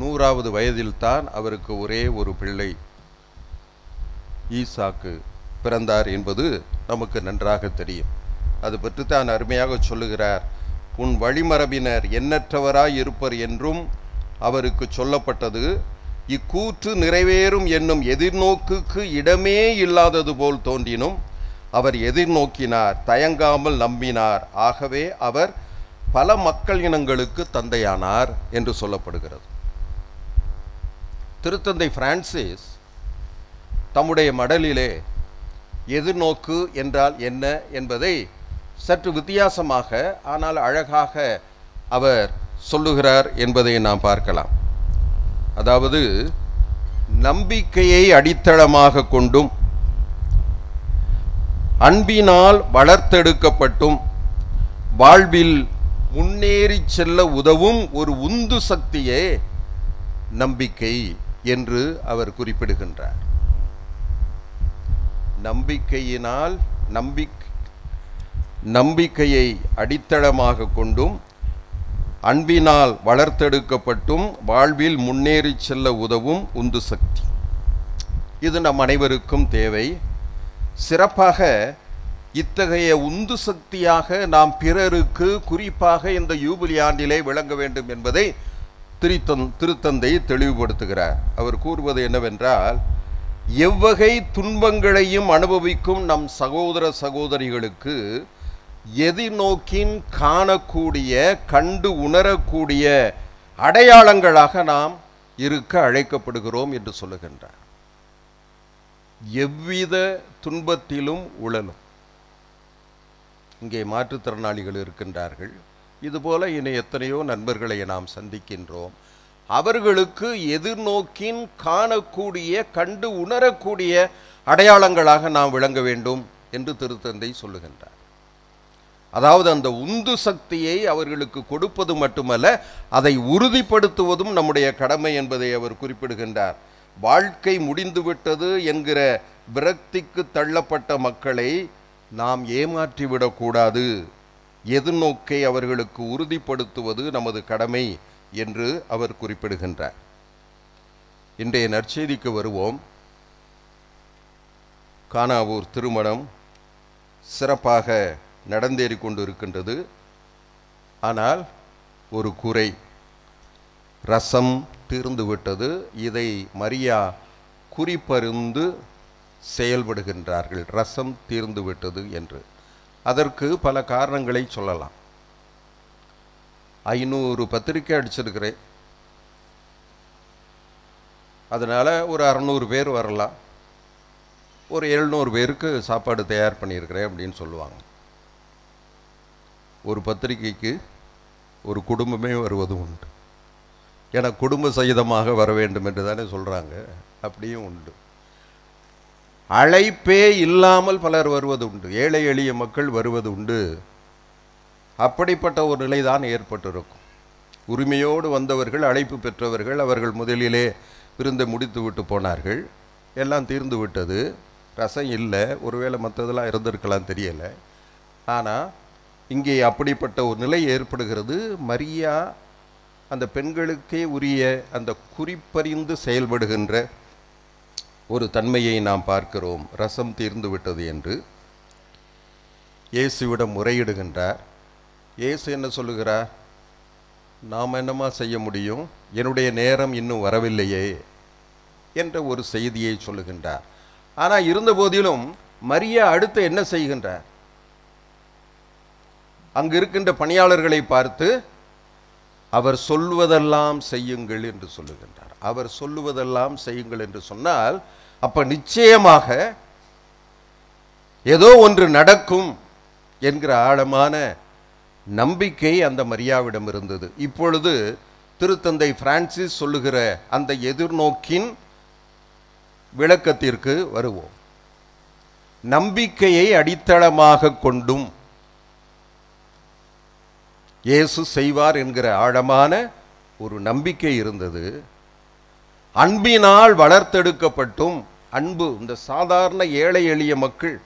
100வது வயதில்தான் அவருக்கு ஒரே ஒரு பிள்ளை ஈசாக்கு பிறந்தார் என்பது நமக்கு நன்றாக தெரியும். அது பற்றி தான் அருமையாக சொல்லுகிறார். உன் வழிமரபினர் எண்ணற்றவராய் இருப்பர் என்றும் அவருக்கு சொல்லப்பட்டது. இக்கூற்று நிறைவேறும் என்னும் எதிர்நோக்குக்கு இடமே இல்லாதது போல் தோன்றினும் அவர் எதிர்நோக்கினார், தயங்காமல் நம்பினார். ஆகவே அவர் பல மக்கள் இனங்களுக்கு தந்தையானார் என்று சொல்லப்படுகிறது. திருத்தந்தை பிரான்சிஸ் தம்முடைய மடலிலே எதிர்நோக்கு என்றால் என்ன என்பதை சற்று வித்தியாசமாக ஆனால் அழகாக அவர் சொல்லுகிறார் என்பதை நாம் பார்க்கலாம். அதாவது நம்பிக்கையை அடித்தளமாக கொண்டும் அன்பினால் வளர்த்தெடுக்கப்பட்டும் வாழ்வில் முன்னேறி செல்ல உதவும் ஒரு உந்து சக்தியே நம்பிக்கை என்று அவர் குறிப்பிடுகின்றார். நம்பிக்கையை அடித்தளமாக கொண்டும் அன்பினால் வளர்த்தெடுக்கப்பட்டும் வாழ்வில் முன்னேறி செல்ல உதவும் உந்து சக்தி. இது நம் அனைவருக்கும் தேவை. சிறப்பாக இத்தகைய உந்து சக்தியாக நாம் பிறருக்கு குறிப்பாக இந்த யூபிலி ஆண்டிலே விளங்க வேண்டும் என்பதை திருத்தந்தை தெளிவுபடுத்துகிறார். அவர் கூறுவது என்னவென்றால், எவ்வகை துன்பங்களையும் அனுபவிக்கும் நம் சகோதர சகோதரிகளுக்கு எதிர்நோக்கின் காணக்கூடிய கண்டு உணரக்கூடிய அடையாளங்களாக நாம் இருக்க அழைக்கப்படுகிறோம் என்று சொல்லுகின்றார். எவ்வித துன்பத்திலும் உழலும். இங்கே மாற்றுத்திறனாளிகள் இருக்கின்றார்கள். இதுபோல இன்னும் எத்தனையோ நண்பர்களை நாம் சந்திக்கின்றோம். அவர்களுக்கு எதிர்நோக்கின் காணக்கூடிய கண்டு உணரக்கூடிய அடையாளங்களாக நாம் விளங்க வேண்டும் என்று திருத்தந்தை சொல்லுகின்றார். அதாவது அந்த உந்து சக்தியை அவர்களுக்கு கொடுப்பது மட்டுமல்ல, அதை உறுதிப்படுத்துவதும் நம்முடைய கடமை என்பதை அவர் குறிப்பிடுகின்றார். வாழ்க்கை முடிந்துவிட்டது என்கிற விரக்திக்கு தள்ளப்பட்ட மக்களை நாம் ஏமாற்றிவிடக்கூடாது. எதிர்நோக்கை அவர்களுக்கு உறுதிப்படுத்துவது நமது கடமை என்று அவர் குறிப்பிடுகின்றார். இன்றைய நற்செய்திக்கு வருவோம். கானாவூர் திருமணம் சிறப்பாக நடந்தேறி கொண்டு இருக்கின்றது. ஆனால் ஒரு குறை, ரசம் தீர்ந்துவிட்டது. இதை மரியா குறிப்பறிந்து செயல்படுகின்றார்கள். ரசம் தீர்ந்து விட்டது என்று. அதற்கு பல காரணங்களை சொல்லலாம். 500 பத்திரிக்கை அடிச்சிருக்கிறேன், அதனால் ஒரு 600 பேர் வரலாம், ஒரு 700 பேருக்கு சாப்பாடு தயார் பண்ணியிருக்கிறேன் அப்படின்னு சொல்லுவாங்க. ஒரு பத்திரிக்கைக்கு ஒரு குடும்பமே வருவது உண்டு. ஏன்னா குடும்ப சகிதமாக வர வேண்டும் என்று தானே சொல்கிறாங்க. அப்படியும் உண்டு. அழைப்பே இல்லாமல் பலர் வருவது உண்டு. ஏழை எளிய மக்கள் வருவது உண்டு. அப்படிப்பட்ட ஒரு நிலைதான் ஏற்பட்டிருக்கும். உரிமையோடு வந்தவர்கள், அழைப்பு பெற்றவர்கள், அவர்கள் முதலிலே விருந்தை முடித்து விட்டு போனார்கள். எல்லாம் தீர்ந்து விட்டது. ரசம் இல்லை. ஒருவேளை மற்றதெல்லாம் இருந்திருக்கலாம், தெரியலை. ஆனால் இங்கே அப்படிப்பட்ட ஒரு நிலை ஏற்படுகிறது. மரியா அந்த பெண்களுக்கே உரிய அந்த குறிப்பறிந்து செயல்படுகின்ற ஒரு தன்மையை நாம் பார்க்கிறோம். ரசம் தீர்ந்து விட்டது என்று இயேசுவிடம் முறையிடுகின்றார். இயேசு என்ன சொல்லுகிறார்? நாம் என்னமா செய்ய முடியும், என்னுடைய நேரம் இன்னும் வரவில்லையே என்ற ஒரு செய்தியை சொல்லுகின்றார். ஆனால் இருந்த போதிலும் மரியா அடுத்து என்ன செய்கின்றார்? அங்கு இருக்கின்ற பணியாளர்களை பார்த்து அவர் சொல்வதெல்லாம் செய்யுங்கள் என்று சொல்லுகின்றார். அவர் சொல்லுவதெல்லாம் செய்யுங்கள் என்று சொன்னால் அப்ப நிச்சயமாக ஏதோ ஒன்று நடக்கும் என்கிற ஆழமான நம்பிக்கை அந்த மரியாவிடம் இருந்தது. இப்பொழுது திருத்தந்தை பிரான்சிஸ் சொல்லுகிற அந்த எதிர்நோக்கின் விளக்கத்திற்கு வருவோம். நம்பிக்கையை அடித்தளமாக கொண்டும் இயேசு செய்வார் என்கிற ஆழமான ஒரு நம்பிக்கை இருந்தது. அன்பினால் வளர்த்தெடுக்கப்பட்டும், அன்பு இந்த சாதாரண ஏழை எளிய மக்கள்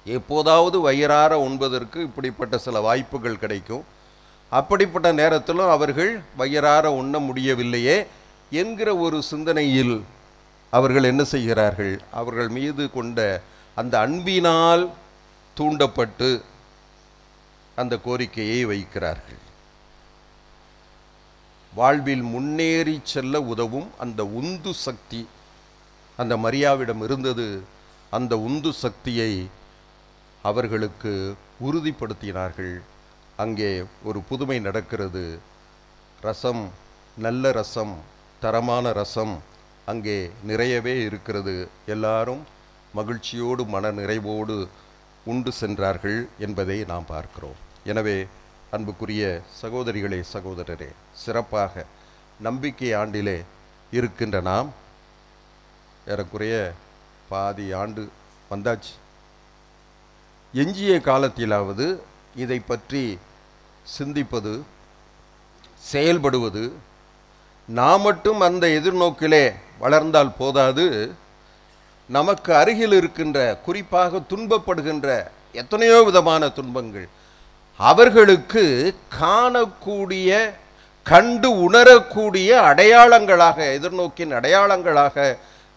எப்போதாவது வயிறார உண்பதற்கு இப்படிப்பட்ட சில வாய்ப்புகள் கிடைக்கும். அப்படிப்பட்ட நேரத்திலும் அவர்கள் வயிறார உண்ண முடியவில்லையே என்கிற ஒரு சிந்தனையில் அவர்கள் என்ன செய்கிறார்கள்? அவர்கள் மீது கொண்ட அந்த அன்பினால் தூண்டப்பட்டு அந்த கோரிக்கையை வைக்கிறார்கள். வாழ்வில் முன்னேறி செல்ல உதவும் அந்த உந்து சக்தி அந்த மரியாவிடம் இருந்தது. அந்த உந்து சக்தியை அவர்களுக்கு உறுதிப்படுத்தினார்கள். அங்கே ஒரு புதுமை நடக்கிறது. ரசம், நல்ல ரசம், தரமான ரசம் அங்கே நிறையவே இருக்கிறது. எல்லாரும் மகிழ்ச்சியோடு மன நிறைவோடு உண்டு சென்றார்கள் என்பதை நாம் பார்க்கிறோம். எனவே அன்புக்குரிய சகோதரிகளே, சகோதரரே, சிறப்பாக நம்பிக்கை ஆண்டிலே இருக்கின்ற நாம் ஏறக்குறைய பாதி ஆண்டு வந்தாச்சு. எஞ்சிய காலத்திலாவது இதை பற்றி சிந்திப்பது, செயல்படுவது, நாம் மட்டும் அந்த எதிர்நோக்கிலே வளர்ந்தால் போதாது, நமக்கு அருகில் இருக்கின்ற, குறிப்பாக துன்பப்படுகின்ற எத்தனையோ விதமான துன்பங்கள், அவர்களுக்கு காணக்கூடிய, கண்டு உணரக்கூடிய அடையாளங்களாக, எதிர்நோக்கின் அடையாளங்களாக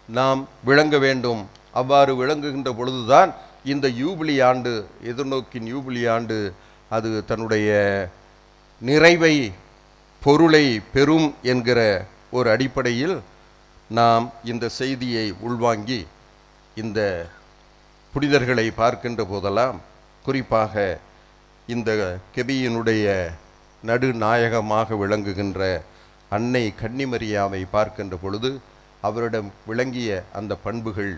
நாம் விளங்க வேண்டும். அவ்வாறு விளங்குகின்ற பொழுதுதான் இந்த யூபிலி ஆண்டு, எதிர்நோக்கின் யூபிலி ஆண்டு, அது தன்னுடைய நிறைவை, பொருளை பெறும் என்கிற ஒரு அடிப்படையில் நாம் இந்த செய்தியை உள்வாங்கி இந்த புனிதர்களை பார்க்கின்ற போதெல்லாம், குறிப்பாக இந்த கெபியினுடைய நடுநாயகமாக விளங்குகின்ற அன்னை கன்னிமரியாவை பார்க்கின்ற பொழுது அவரிடம் விளங்கிய அந்த பண்புகள்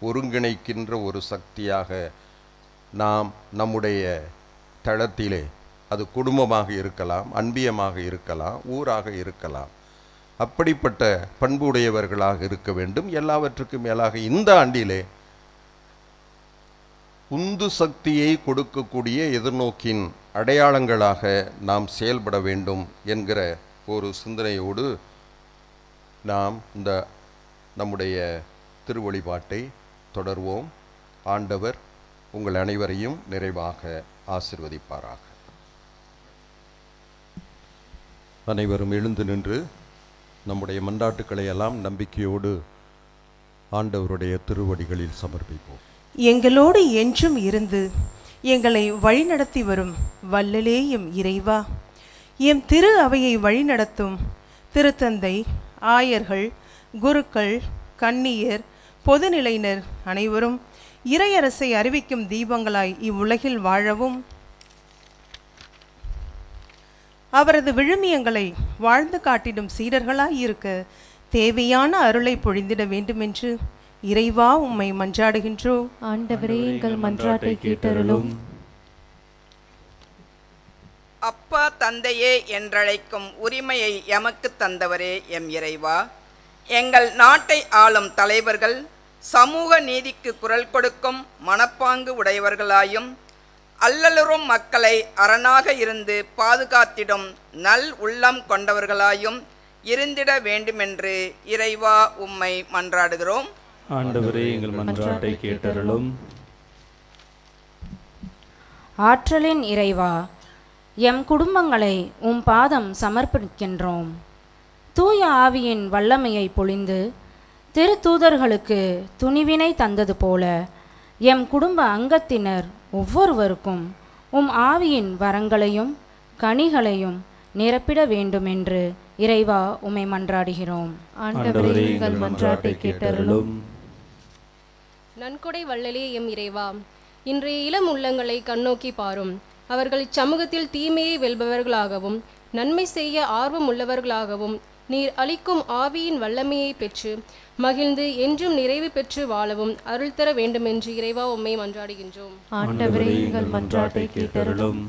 ஒருங்கிணைக்கின்ற ஒரு சக்தியாக நாம் நம்முடைய தளத்திலே, அது குடும்பமாக இருக்கலாம், அன்பியமாக இருக்கலாம், ஊராக இருக்கலாம், அப்படிப்பட்ட பண்புடையவர்களாக இருக்க வேண்டும். எல்லாவற்றுக்கும் மேலாக இந்த ஆண்டிலே உந்து சக்தியை கொடுக்கக்கூடிய எதிர்நோக்கின் அடையாளங்களாக நாம் செயல்பட வேண்டும் என்கிற ஒரு சிந்தனையோடு நாம் இந்த நம்முடைய திருவழிபாட்டை தொடர்வோம். ஆண்டவர் உங்கள் அனைவரையும் நிறைவாக ஆசீர்வதிப்பாராக. அனைவரும் எழுந்து நின்று நம்முடைய மன்றாட்டுக்களை எல்லாம் நம்பிக்கையோடு ஆண்டவருடைய திருவடிகளில் சமர்ப்பிப்போம். எங்களோடு என்றும் இருந்து எங்களை வழிநடத்தி வரும் வல்லலே எம் இறைவா, எம் திரு அவையை வழிநடத்தும் திருத்தந்தை, ஆயர்கள், குருக்கள், கன்னியர், பொதுநிலையினர் அனைவரும் இறையரசை அறிவிக்கும் தீபங்களாய் இவ்வுலகில் வாழவும், அவரது விழுமியங்களை வாழ்ந்து காட்டிடும் சீடர்களாய் இருக்க தேவையான அருளை பொழிந்திட வேண்டுமென்று இறைவா உம்மை மன்றாடுகின்றோம். ஆண்டவரே, எங்கள் மன்றாட்டை கேட்டருளும். அப்பா தந்தையே என்றழைக்கும் உரிமையை எமக்கு தந்தவரே எம் இறைவா, எங்கள் நாட்டை ஆளும் தலைவர்கள் சமூக நீதிக்கு குரல் கொடுக்கும் மனப்பாங்கு உடையவர்களாயும், அல்லலுறும் மக்களை அரணாக இருந்து பாதுகாத்திடும் நல் உள்ளம் கொண்டவர்களாயும் இருந்திட வேண்டுமென்று இறைவா உம்மை மன்றாடுகிறோம். ஆண்டவரே, எங்கள் மன்றாட்டை கேட்டருளும். ஆற்றலின் இறைவா, எம் குடும்பங்களை உம் பாதம் சமர்ப்பிக்கின்றோம். தூய ஆவியின் வல்லமையை பொழிந்து திருத்தூதர்களுக்கு துணிவினை தந்தது போல எம் குடும்ப அங்கத்தினர் ஒவ்வொருவருக்கும் உம் ஆவியின் வரங்களையும் கனிகளையும் நிரப்பிட வேண்டுமென்று இறைவா உம்மை மன்றாடுகிறோம். ஆண்டவரே, எங்கள் மன்றாட்டை கேட்டருளும். நன்கொடை வள்ளலே எம் இறைவா, இன்றைய இளம் உள்ளங்களை கண்ணோக்கி பாரும். அவர்கள் இச்சமூகத்தில் தீமையை வெல்பவர்களாகவும் நன்மை செய்ய ஆர்வம் உள்ளவர்களாகவும் நீர் அளிக்கும் ஆவியின் வல்லமையை பெற்று மகிழ்ந்து என்றும் நிறைவு பெற்று வாழவும் அருள் தர வேண்டுமென்று இறைவா உம்மை மன்றாடுகின்றோம். ஆண்டவரே எங்கள் மன்றாட்டை கேட்டருளும்.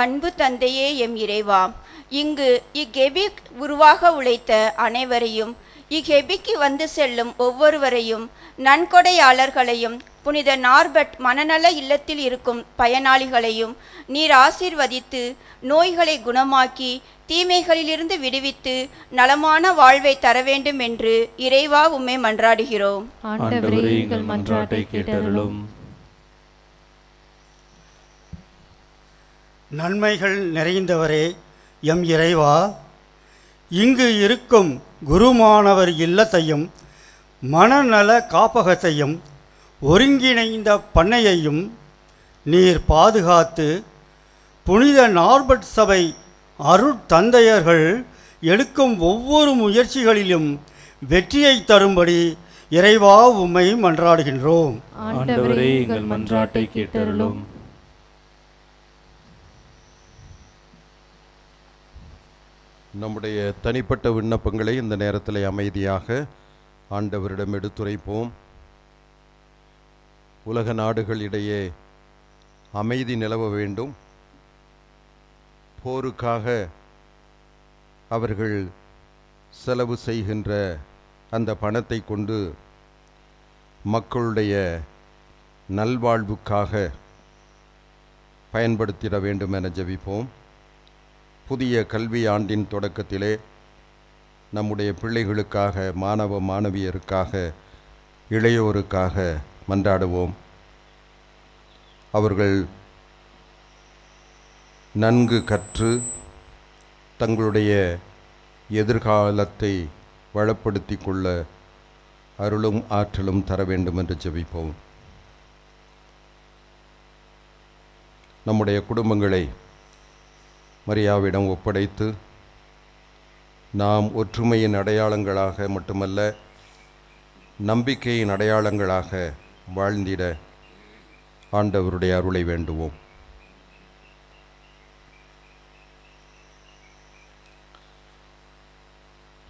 அன்பு தந்தையே எம் இறைவா, இங்கு இக்கெபிக் உருவாக உழைத்த அனைவரையும், இக்கெபிக்கு வந்து செல்லும் ஒவ்வொருவரையும், நன்கொடையாளர்களையும், புனித நார்பர்ட் மனநல இல்லத்தில் இருக்கும் பயனாளிகளையும் நீர் ஆசீர்வதித்து நோய்களை குணமாக்கி தீமைகளிலிருந்து விடுவித்து நலமான வாழ்வை தர வேண்டும் என்று இறைவா உம்மை மன்றாடுகிறோம். ஆண்டவரே எங்கள் மன்றாட்டை கேட்டருளும். நன்மைகள் நிறைந்தவரே எம் இறைவா, இங்கு இருக்கும் குருமானவர் இல்லத்தையும் மனநல காப்பகத்தையும் ஒருங்கிணைந்த பண்ணையையும் நீர் பாதுகாத்து புனித நார்பர்ட் சபை அருட்தந்தையர்கள் எடுக்கும் ஒவ்வொரு முயற்சிகளிலும் வெற்றியை தரும்படி இறைவா உம்மை மன்றாடுகின்றோம். ஆண்டவரே எங்கள் மன்றாட்டை கேட்டருளும். நம்முடைய தனிப்பட்ட விண்ணப்பங்களை இந்த நேரத்தில் அமைதியாக ஆண்டவரிடம் எடுத்துரைப்போம். உலக நாடுகளிடையே அமைதி நிலவ வேண்டும். போருக்காக அவர்கள் செலவு செய்கின்ற அந்த பணத்தை கொண்டு மக்களுடைய நல்வாழ்வுக்காக பயன்படுத்திட வேண்டும் என ஜெபிப்போம். புதிய கல்வி ஆண்டின் தொடக்கத்திலே நம்முடைய பிள்ளைகளுக்காக, மாணவ மாணவியருக்காக, இளையோருக்காக மன்றாடுவோம். அவர்கள் நன்கு கற்று தங்களுடைய எதிர்காலத்தை வளப்படுத்தி கொள்ள அருளும் ஆற்றலும் தர வேண்டும் என்று ஜெபிப்போம். நம்முடைய குடும்பங்களை மரியாவிடம் ஒப்படைத்து நாம் ஒற்றுமையின் அடையாளங்களாக மட்டுமல்ல, நம்பிக்கையின் அடையாளங்களாக வாழ்ந்திட ஆண்டவருடைய அருளை வேண்டுவோம்.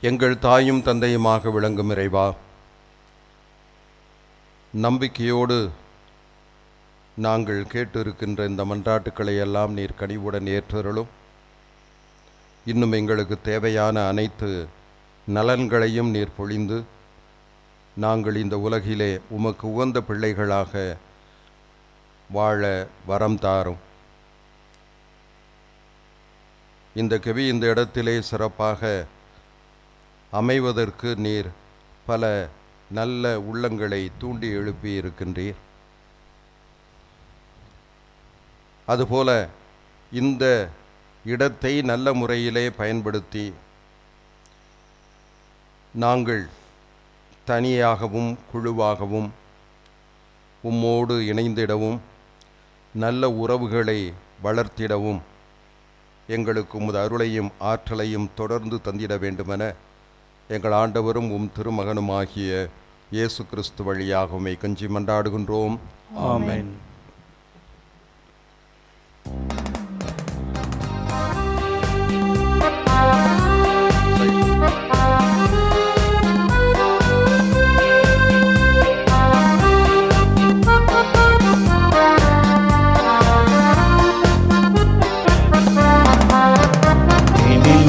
எங்கள் தாயும் தந்தையுமாக விளங்கும் இறைவா, நம்பிக்கையோடு நாங்கள் கேட்டிருக்கின்ற இந்த மன்றாட்டுக்களை எல்லாம் நீர் கனிவுடன் ஏற்றருளும். இன்னும் எங்களுக்கு தேவையான அனைத்து நலன்களையும் நீர் பொழிந்து நாங்கள் இந்த உலகிலே உமக்கு உகந்த பிள்ளைகளாக வாழ வரம் தாரும். இந்த கவி இந்த இடத்திலே சிறப்பாக அமைவதற்கு நீர் பல நல்ல உள்ளங்களை தூண்டி எழுப்பி இருக்கின்றீர். அதுபோல இந்த இடத்தை நல்ல முறையிலே பயன்படுத்தி நாங்கள் தனியாகவும் குழுவாகவும் உம்மோடு இணைந்திடவும் நல்ல உறவுகளை வளர்த்திடவும் எங்களுக்கு உமது அருளையும் ஆற்றலையும் தொடர்ந்து தந்திட வேண்டுமென எங்கள் ஆண்டவரும் உம் திருமகனுமாகிய இயேசு கிறிஸ்து வழியாக உம்மை கெஞ்சி மன்றாடுகின்றோம். ஆமென்.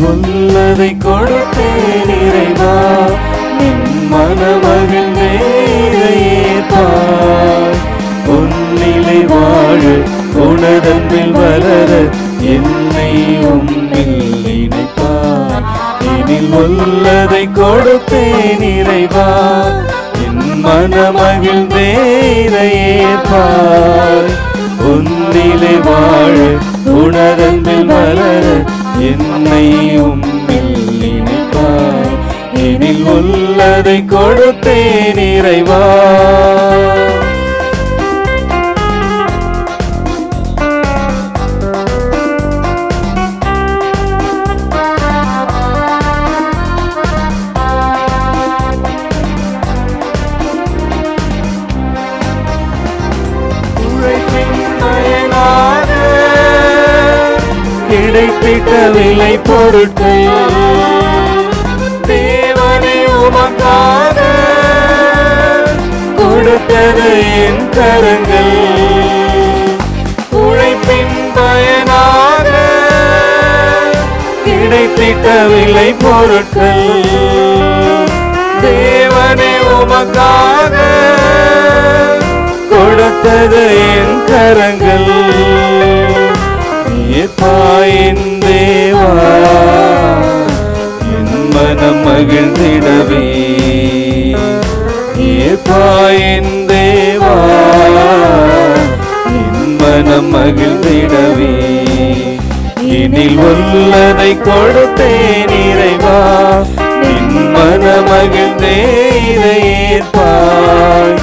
உள்ளதை கொடுத்தேன் இறைவா, நின் மனமகிழ்ந்தே ஏற்பார். உன்னிலை வாழ உனதன்பில் வளர என்னை உம்மில் இணைப்பார். எனில் உள்ளதை கொடுத்தேன் இறைவா, என் மனமகிழ்ந்தே ஏற்பார். உன்னிலை வாழ உனதன்பில் வளர என்னை உம்மில் இணைப்பாய். எனில் உள்ளதை கொடுத்தேன் இறைவா. கிடைத்திட்ட விலை பொருட்கள் தேவனே உமக்காக கொடுத்தது என் கரங்கள். உழைப்பின் பயனாக கிடைத்திட்ட விலை பொருட்கள் தேவனே உமக்காக கொடுத்தது என் கரங்கள். ஏற்பாயின் தேவா என் மனம் மகிழ்ந்திடவே, ஏற்பாயின் தேவா என் மனம் மகிழ்ந்திடவே, இனில் உள்ளதை கொடுத்தேன் இறைவா, என் மனம் மகிழ்ந்தே இதை ஏற்பாய்.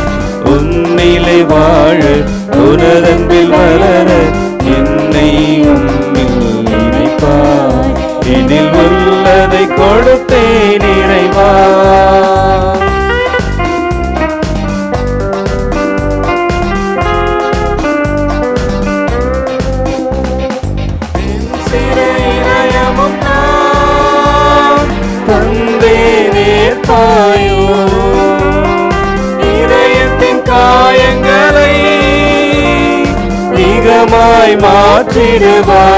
உன்னிலை வாழ உனதன்பில் வளர என்னை உம்மில் இணைப்பாய். எனில் உள்ளதை கொடுத்தேன் இறைவா. சிறு இதயமும் நான் தந்தேன் ஏற்பாயோ, இதயத்தின் காயங்களை நிகமாய் மாற்றிடுவார்.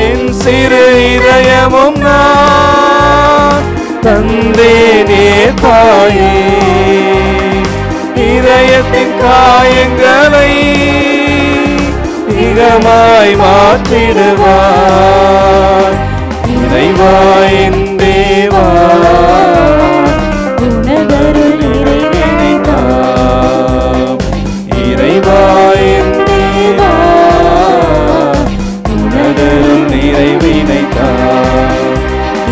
என் சிறு இதயமும் நான் தந்தேன் ஏற்பாயே, இதயத்தின் காயங்களை நிகமாய் மாற்றிடுவார். இறைவா என் தேவா உனதருள் நிறைவேறினார். இறைவா என் தேவா உனதருள் நிறைவேறினார்.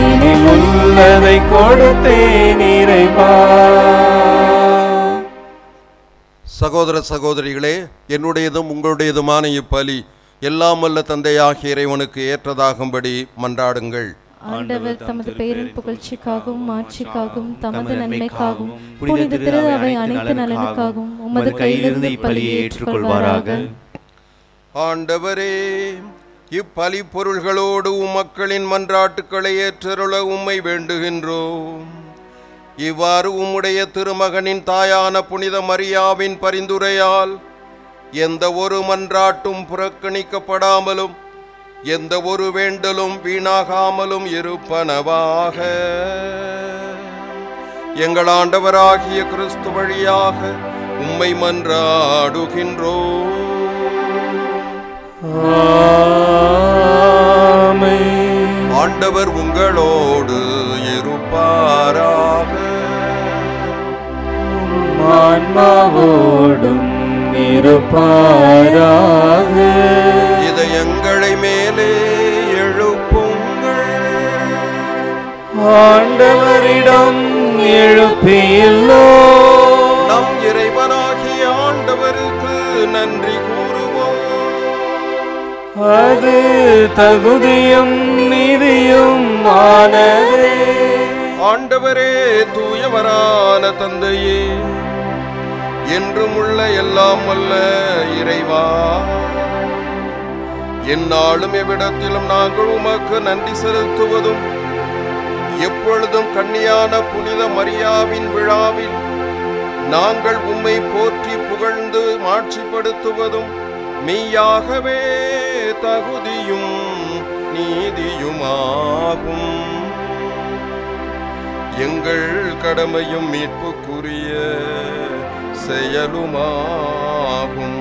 இனில் உள்ளதை கொடுத்தேன் இறைவா. சகோதர சகோதரிகளே, என்னுடையதும் உங்களுடையதுமான இப்பலி எல்லாம் வல்ல தந்தையாகிய இறைவனுக்கு ஏற்றதாகும்படி மன்றாடுங்கள். ஆண்டவர் தமது பெயரின் புகழ்ச்சிக்காகவும் மாட்சிக்காகவும் தமது நன்மைக்காகவும் புனித திரு அவை அனைத்து நலனுக்காகவும் உமது கையிலிருந்து இப்பலியை ஏற்றுக்கொள்வாராக. ஆண்டவரே, இப்பலி பொருள்களோடு உம்மக்களின் மன்றாட்டுக்களை ஏற்றருள உம்மை வேண்டுகின்றோம். இவ்வாறு உம்முடைய திருமகனின் தாயான புனித மரியாவின் பரிந்துரையால் எந்த ஒரு மன்றாட்டும் புறக்கணிக்கப்படாமலும் எந்த ஒரு வேண்டலும் வீணாகாமலும் இருப்பனவாக. எங்கள் ஆண்டவராகிய கிறிஸ்து வழியாக உம்மை மன்றாடுகின்றோம். ஆண்டவர் உங்களோடு இருப்பாராக. ஆன்மாவோடும் இருப்பாராக. இதயங்களை மேலே எழுப்புங்கள். ஆண்டவரிடம் எழுப்பியுள்ளோ. நம் இறைவனாகிய ஆண்டவருக்கு நன்றி கூறுவோம். அது தகுதியும் நீதியும் ஆனதே. ஆண்டவரே, தூயவரான தந்தையே, என்றும் உள்ள எல்லாம் வல்ல இறைவா, எந்நாளும் எவ்விடத்திலும் நாங்கள் உமக்கு நன்றி செலுத்துவதும் எப்பொழுதும் கன்னியான புனித மரியாவின் விழாவில் நாங்கள் உம்மை போற்றி புகழ்ந்து மாட்சிப்படுத்துவதும் மெய்யாகவே தகுதியும் நீதியுமாகும். எங்கள் கடமையும் மீட்புக்குரிய செயலுமாகும்.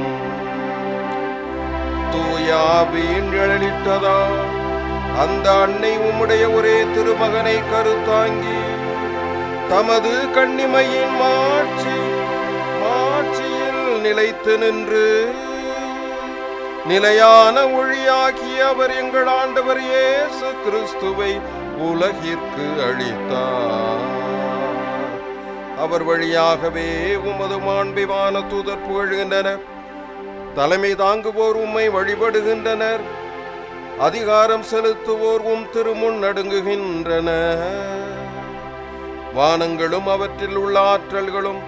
தூயாவின் நிழலிட்டதா அந்த அன்னை உம்முடைய ஒரே திருமகனை கருத்தாங்கி தமது கன்னிமையின் மாட்சியில் நிலைத்து நின்று நிலையான ஒளியாகிய அவர் எங்கள் ஆண்டவர் இயேசு கிறிஸ்துவை உலகிற்கு அளித்தார். அவர் வழியாகவே உமது மாண்பிவான தூதர் புகழ்கின்றனர். தலைமை தாங்குவோர் உம்மை வழிபடுகின்றனர். அதிகாரம் செலுத்துவோர் உம் திருமுன் நடுங்குகின்றனர். வானங்களும் அவற்றில் உள்ள ஆற்றல்களும்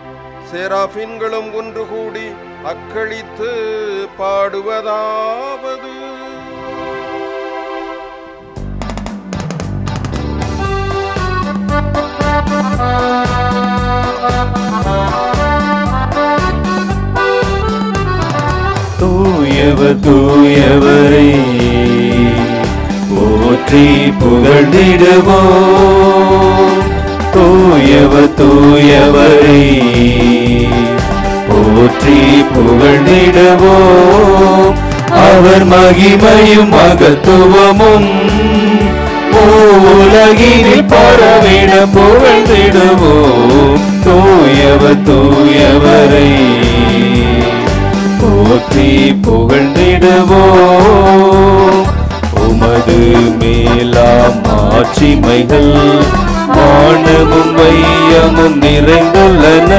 சேராபின்களும் ஒன்று கூடி அக்களித்து பாடுவதாவது: தூயவரே போற்றி புகழ்ந்திடுவோம். தூயவரே போற்றி புகழ்ந்திடுவோம். அவர் மகிமையும் மகத்துவமும் உலகினில் பரவிட புகழ்ந்திடுவோம். தூயவரே போற்றி புகழ்ந்திடுவோம். உமது மேலாம் மாட்சிமைகள் வானமும் வையமும் நிறைந்துள்ளன.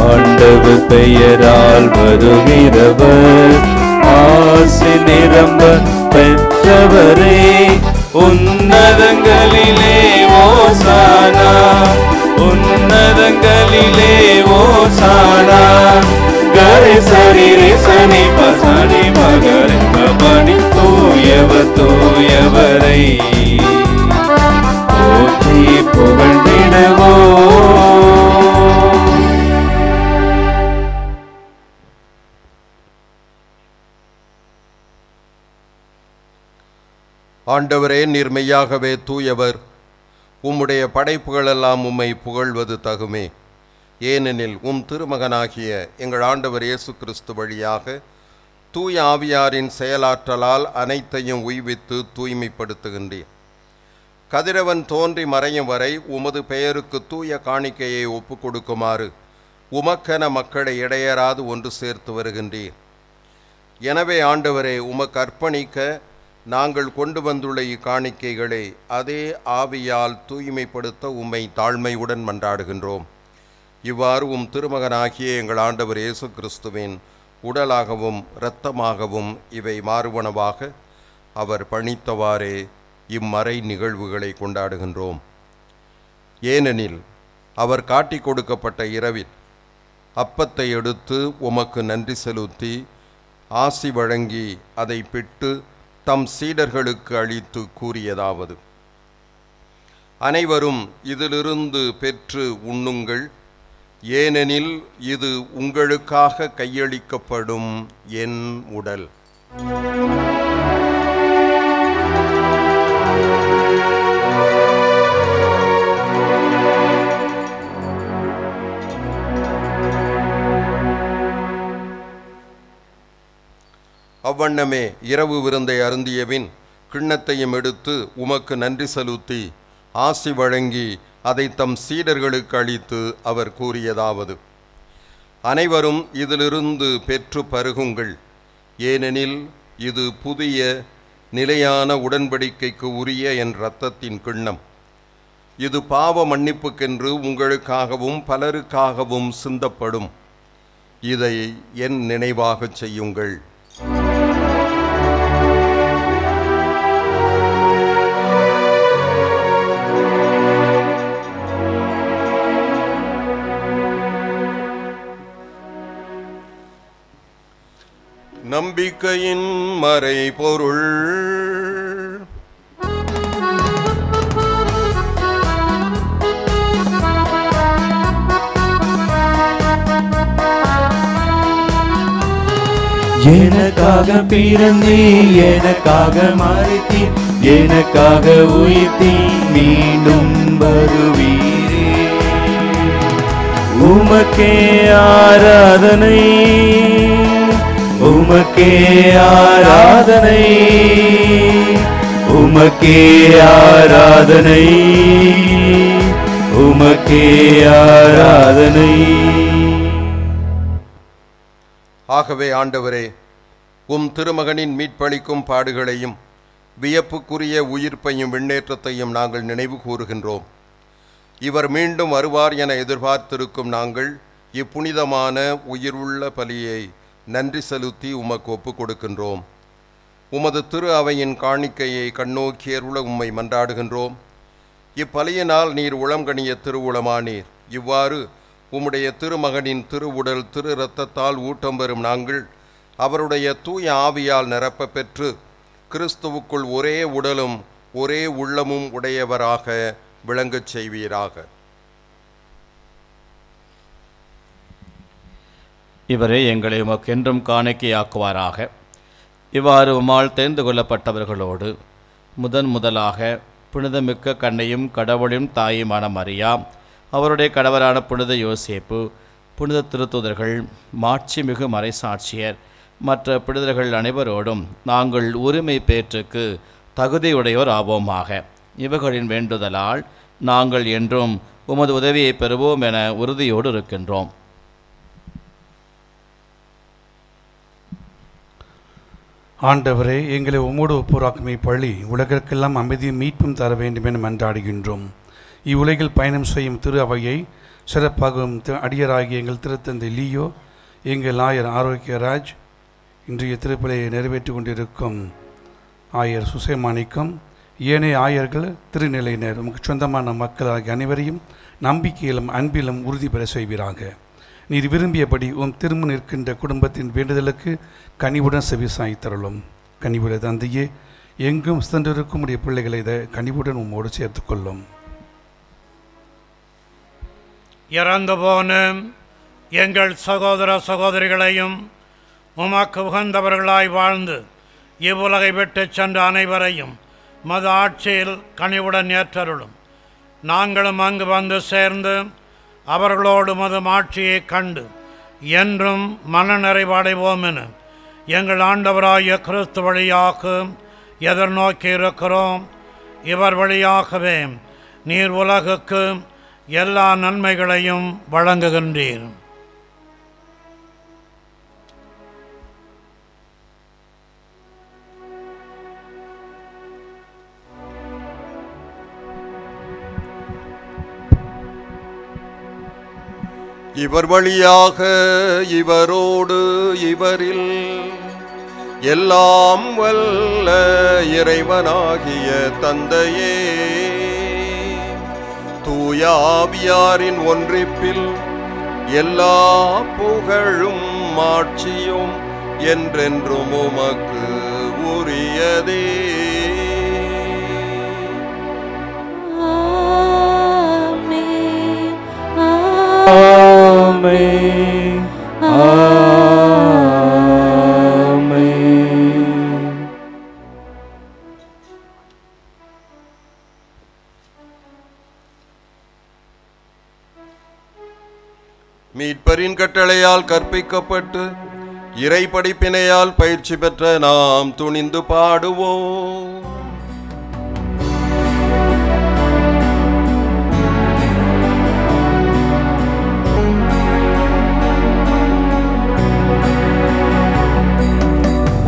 ஆண்டவர் பெயரால் வருகிறவர் ஆசி நிரம்ப பெற்றவரே. உன்னதங்களிலே ஓசானா, உன்னதங்களிலே ஓசானா. கரே சரி ரே சனி பசனி மகரி மணி. தூயவரை போற்றி புகழ்ந்திடுவோம். ஆண்டவரே, நீர் மெய்யாகவே தூயவர். உம்முடைய படைப்புகளெல்லாம் உம்மை புகழ்வது தகுமே. ஏனெனில் உம் திருமகனாகிய எங்கள் ஆண்டவர் இயேசு கிறிஸ்து வழியாக தூய ஆவியாரின் செயலாற்றலால் அனைத்தையும் உய்வித்து தூய்மைப்படுத்துகின்றீர். கதிரவன் தோன்றி மறையும் வரை உமது பெயருக்கு தூய காணிக்கையை ஒப்புக் கொடுக்குமாறு உமக்கென மக்களை இடையராது ஒன்று சேர்த்து வருகின்றீர். எனவே ஆண்டவரே, உமக்கு அர்ப்பணிக்க நாங்கள் கொண்டு வந்துள்ள இக்காணிக்கைகளை அதே ஆவியால் தூய்மைப்படுத்த உம்மை தாழ்மையுடன் மன்றாடுகின்றோம். இவ்வாறு உம் திருமகனாகிய எங்கள் ஆண்டவர் இயேசு கிறிஸ்துவின் உடலாகவும் இரத்தமாகவும் இவை மாறுவனவாக அவர் பணித்தவாறே இம்மறை நிகழ்வுகளை கொண்டாடுகின்றோம். ஏனெனில் அவர் காட்டிக் கொடுக்கப்பட்ட இரவில் அப்பத்தை எடுத்து உமக்கு நன்றி செலுத்தி ஆசி வழங்கி அதை பிட்டு தம் சீடர்களுக்கு அளித்து கூறியதாவது: அனைவரும் இதிலிருந்து பெற்று உண்ணுங்கள், ஏனெனில் இது உங்களுக்காக கையளிக்கப்படும் என் உடல். அவ்வண்ணமே இரவு விருந்தை அருந்தியபின் கிண்ணத்தையும் எடுத்து உமக்கு நன்றி செலுத்தி ஆசி வழங்கி அதை தம் சீடர்களுக்கு அளித்து அவர் கூறியதாவது: அனைவரும் இதிலிருந்து பெற்று பருகுங்கள், ஏனெனில் இது புதிய நிலையான உடன்படிக்கைக்கு உரிய என் இரத்தத்தின் கிண்ணம். இது பாவ மன்னிப்புக்கென்று உங்களுக்காகவும் பலருக்காகவும் சிந்தப்படும். இதை என் நினைவாகச் செய்யுங்கள். நம்பிக்கையின் மறைபொருள். எனக்காக பிறந்தே, எனக்காக மறித்தீ, எனக்காக உயிர்த்தீ, மீண்டும் வருவீரே. உமக்கே ஆராதனை, உமக்கே ஆராதனை, உமக்கே ஆராதனை, உமக்கே ஆராதனை. ஆகவே ஆண்டவரே, உம் திருமகனின் மீட்பளிக்கும் பாடுகளையும் வியப்புக்குரிய உயிர்ப்பையும் விண்ணேற்றத்தையும் நாங்கள் நினைவு கூறுகின்றோம். இவர் மீண்டும் வருவார் என எதிர்பார்த்திருக்கும் நாங்கள் இப்புனிதமான உயிருள்ள பலியை நன்றி செலுத்தி உமக்கு ஒப்புக் கொடுக்கின்றோம். உமது திரு அவையின் காணிக்கையை கண்ணோக்கியருள உம்மை மன்றாடுகின்றோம். இப்பலியினால் நீர் உளம்கணிய திருவுளமானீர். இவ்வாறு உம்முடைய திருமகனின் திருவுடல் திரு இரத்தத்தால் ஊட்டம் பெறும் நாங்கள் அவருடைய தூய ஆவியால் நிரப்ப பெற்று கிறிஸ்துவுக்குள் ஒரே உடலும் ஒரே உள்ளமும் உடையவராக விளங்கச் செய்வீராக. இவரே எங்களை உமக்கென்றும் காணிக்கையாக்குவாராக. இவ்வாறு உம்மால் தெரிந்து கொள்ளப்பட்டவர்களோடு முதலாக புனிதமிக்க கண்ணையும் கடவுளின் தாயுமான மரியா, அவருடைய கணவரான புனித யோசேப்பு, புனித திருத்தூதர்கள், மாட்சிமிகு மறைசாட்சியர், மற்ற புனிதர்கள் அனைவரோடும் நாங்கள் உரிமை பேற்றுக்கு தகுதியுடையோர் ஆவோமாக. இவர்களின் வேண்டுதலால் நாங்கள் என்றும் உமது உதவியை பெறுவோம் என உறுதியோடு இருக்கின்றோம். ஆண்டவரே, எங்களை உம்மோடு ஒப்புராக்குமை பள்ளி உலகிற்கெல்லாம் அமைதியும் மீட்பும் தர வேண்டும் என மன்றாடுகின்றோம். இவ்வுலகில் பயணம் செய்யும் திரு அவையை சிறப்பாகவும் அடியராகிய எங்கள் திருத்தந்தை லியோ, எங்கள் ஆயர் ஆரோக்கியராஜ், இன்றைய திருப்பலியை நிறைவேற்றி கொண்டிருக்கும் ஆயர் சுசேமாணிக்கம், ஏனைய ஆயர்கள், திருநிலையினர், உமக்கு சொந்தமான மக்கள் ஆகிய அனைவரையும் நம்பிக்கையிலும் அன்பிலும் உறுதி பெற செய்வீராக. நீர் விரும்பியபடி உம் திரும்ப நிற்கின்ற குடும்பத்தின் வேண்டுதலுக்கு கனிவுடன் செவிசாய்த்தருளும். கனிவுள்ள தந்தையே, எங்கும் சென்றிருக்கும் உடைய பிள்ளைகளை கனிவுடன் உம்மோடு சேர்த்து கொள்ளும். இறந்து போன எங்கள் சகோதர சகோதரிகளையும் உமக்கு உகந்தவர்களாய் வாழ்ந்து இவ்வுலகை விட்டு சென்ற அனைவரையும் மது ஆட்சியில் கனிவுடன் ஏற்றருளும். நாங்களும் அங்கு வந்து சேர்ந்து அவர்களோடு மது ஆட்சியை கண்டு என்றும் மனநிறைவடைவோம் என எங்கள் ஆண்டவராகிய கிறிஸ்து வழியாக எதிர்நோக்கி இருக்கிறோம். இவர் வழியாகவே நீர் உலகுக்கு எல்லா நன்மைகளையும் வழங்குகின்றீர். இவர் வழியாக இவரோடு இவரில் எல்லாம் வல்ல இறைவனாகிய தந்தையே, தூய ஆவியாரின் ஒன்றிப்பில் எல்லா புகழும் மாட்சியும் என்றென்றும் உமக்கு உரியதே. ஆமென். ஆமென். மீட்பரின் கட்டளையால் கற்பிக்கப்பட்டு இறை படிப்பினையால் பயிற்சி பெற்ற நாம் துணிந்து பாடுவோம்.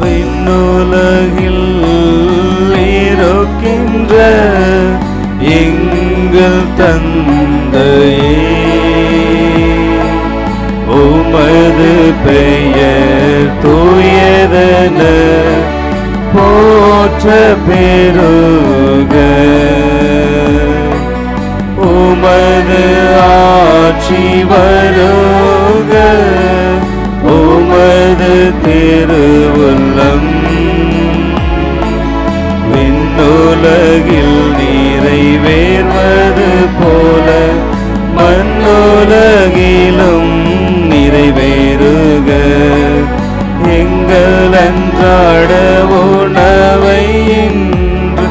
விண்ணுலகில் இருக்கின்ற எங்கள் தந்தையே, உமது பெயர் தூயதென போற்ற பெருக, உமது ஆட்சி வருக, உமது திருவுள்ளம் விண்ணுலகில் நிறைவேறுவது போல மண்ணுலகிலும் நிறைவேறுக. எங்கள் அன்றாட உணவை இன்று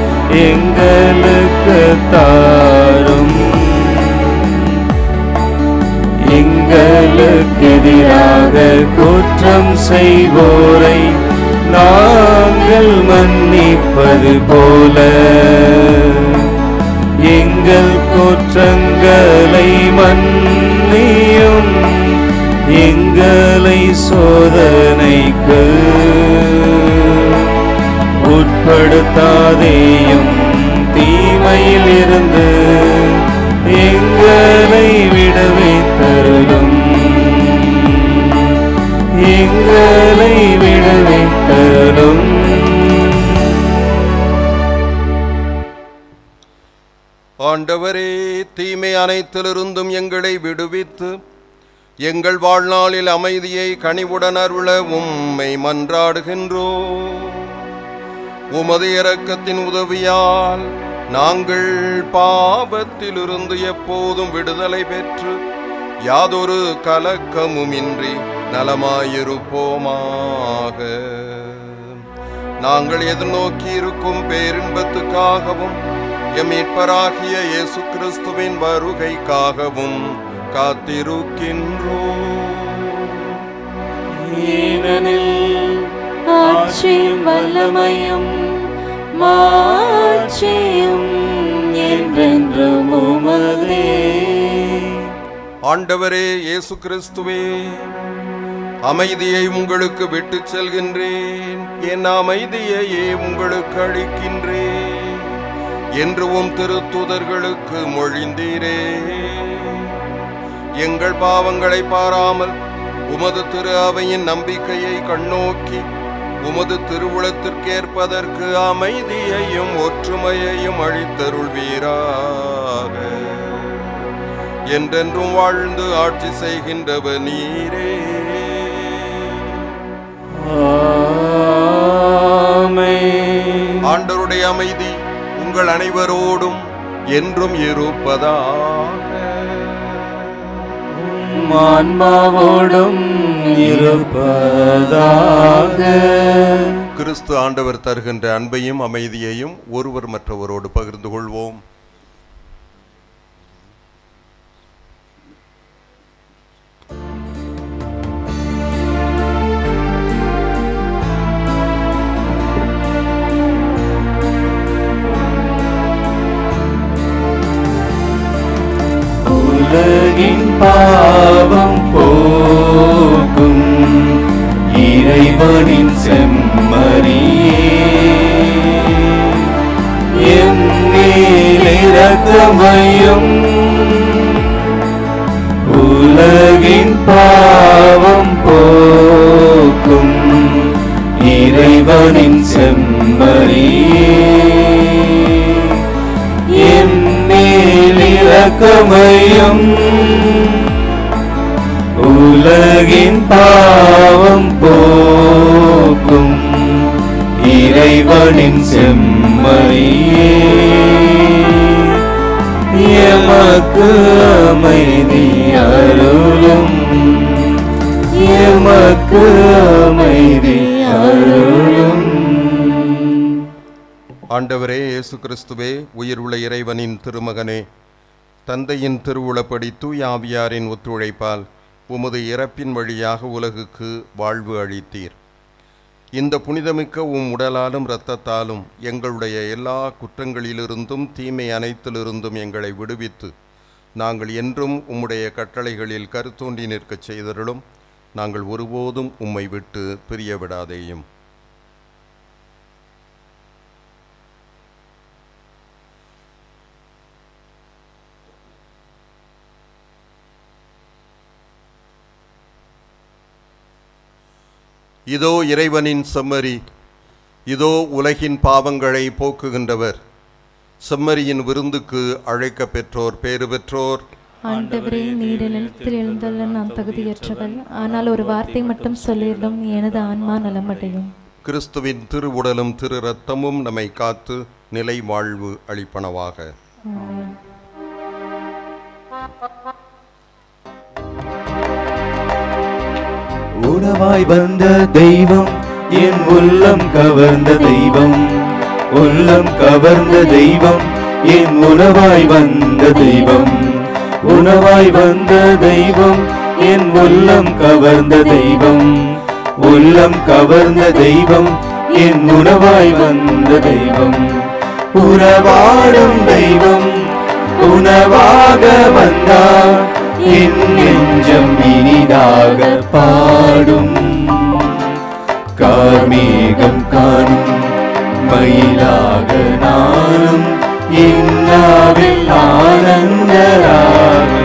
எங்களுக்கு தாரும், எங்களுக்கு எதிராக குற்றம் செய்வோரை நாங்கள் மன்னிப்பது போல எங்கள் குற்றங்களை மன்னியும், எங்களை சோதனைக்கு உட்படுத்தாதேயும், தீமையில் இருந்து எங்களை விடுவித்தருளும், எங்களை விடுவித்தருளும். ஆண்டவரே, தீமை அனைத்திலிருந்தும் எங்களை விடுவித்து எங்கள் வாழ்நாளில் அமைதியை கனிவுடன் அருள உம்மை மன்றாடுகின்றோம். உமது இரக்கத்தின் உதவியால் நாங்கள் பாவத்திலிருந்து எப்போதும் விடுதலை பெற்று யாதொரு கலக்கமுமின்றி நலமாயிருப்போமாக. நாங்கள் எதிர்நோக்கி இருக்கும் பேரின்பத்துக்காகவும் எம் மீட்பராகிய இயேசு கிறிஸ்துவின் வருகைக்காகவும் காத்திருக்கின்றோம். ஏனெனில் ஆட்சியும் வல்லமையும் மாட்சியும் என்றென்றும் உமதே. ஆண்டவரே இயேசு கிறிஸ்துவே, அமைதியை உங்களுக்கு விட்டுச் செல்கின்றேன், என் அமைதியையே உங்களுக்கு அளிக்கின்றேன் என்று உம் திருத்தூதர்களுக்கு மொழிந்தீரே. எங்கள் பாவங்களை பாராமல் உமது திரு அவையின் நம்பிக்கையை கண்ணோக்கி உமது திருவுளத்திற்கேற்பதற்கு அமைதியையும் ஒற்றுமையையும் அளித்தருள்வீராக. என்றென்றும் வாழ்ந்து ஆட்சி செய்கின்றவர் நீரே. ஆண்டவருடைய அமைதி உங்கள் அனைவரோடும் என்றும் இருப்பதாக. ஆன்மாவோடும் இருப்பதாக. கிறிஸ்து ஆண்டவர் தருகின்ற அன்பையும் அமைதியையும் ஒருவர் மற்றவரோடு பகிர்ந்து கொள்வோம். உலகின் பாவம் போக்கும் இறைவனின் செம்மறியே, எம் மேல் இரக்கமையும். உலகின் பாவம் போக்கும் இறைவனின் செம்மறியே, எம் மேல் இரக்கமையும். உலகின் பாவம் போக்கும் இறைவனின் செம்மறியே, எமக்கு அமைதி அருளும், எமக்கு அமைதி அருளும். ஆண்டவரே இயேசு கிறிஸ்துவே, உயிர் உள்ள இறைவனின் திருமகனே, தந்தையின் திருவுளப்படி தூய ஆவியாரின் ஒத்துழைப்பால் உமது இறப்பின் வழியாக உலகுக்கு வாழ்வு அளித்தீர். இந்த புனிதமிக்க உம் உடலாலும் இரத்தத்தாலும் எங்களுடைய எல்லா குற்றங்களிலிருந்தும் தீமை அனைத்திலிருந்தும் எங்களை விடுவித்து நாங்கள் என்றும் உம்முடைய கட்டளைகளில் கருத்தோண்டி நிற்கச் செய்தருளும். நாங்கள் ஒருபோதும் உம்மை விட்டு பிரிய விடாதேயும். இதோ இறைவனின் செம்மறி, இதோ உலகின் பாவங்களை போக்குகின்றவர். செம்மறியின் விருந்துக்கு அழைக்க பெற்றோர் பேறு பெற்றோர். ஆண்டவரே, நீர் நிலத்தில் எழுந்தள்ள நான் தகுதியற்றவள், ஆனால் ஒரு வார்த்தை மட்டும் சொல்லிடும், எனது ஆன்மா நலமடையும். கிறிஸ்துவின் திரு உடலும் திரு இரத்தமும் நம்மை காத்து நிலை வாழ்வு அளிப்பனவாக. உணவாய் வந்த தெய்வம், என் உள்ளம் கவர்ந்த தெய்வம், உள்ளம் கவர்ந்த தெய்வம், என் உணவாய் வந்த தெய்வம், உணவாய் வந்த தெய்வம், என் உள்ளம் கவர்ந்த தெய்வம், உள்ளம் கவர்ந்த தெய்வம், என் உணவாய் வந்த தெய்வம். உறவாடும் தெய்வம் உணவாக வந்தார், என் நெஞ்சம் இனிதாக பாடும். கார்மேகம் காணும் மயிலாக நானும், இன்னாவில் ஆனந்தராகும்.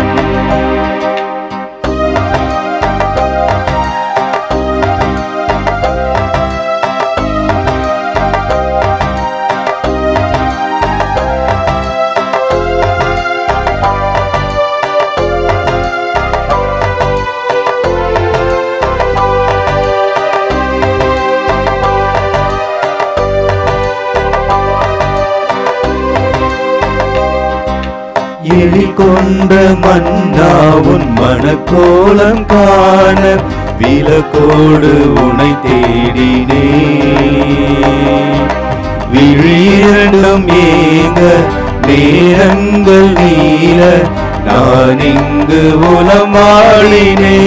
எழில் கொண்ட மன்னா உன் மனக்கோலம் காண, விலக்கோடு உனை தேடினே. விழிரண்டும் ஏங்க நேரங்கள் நீல நான் இங்கு உலமாடினே.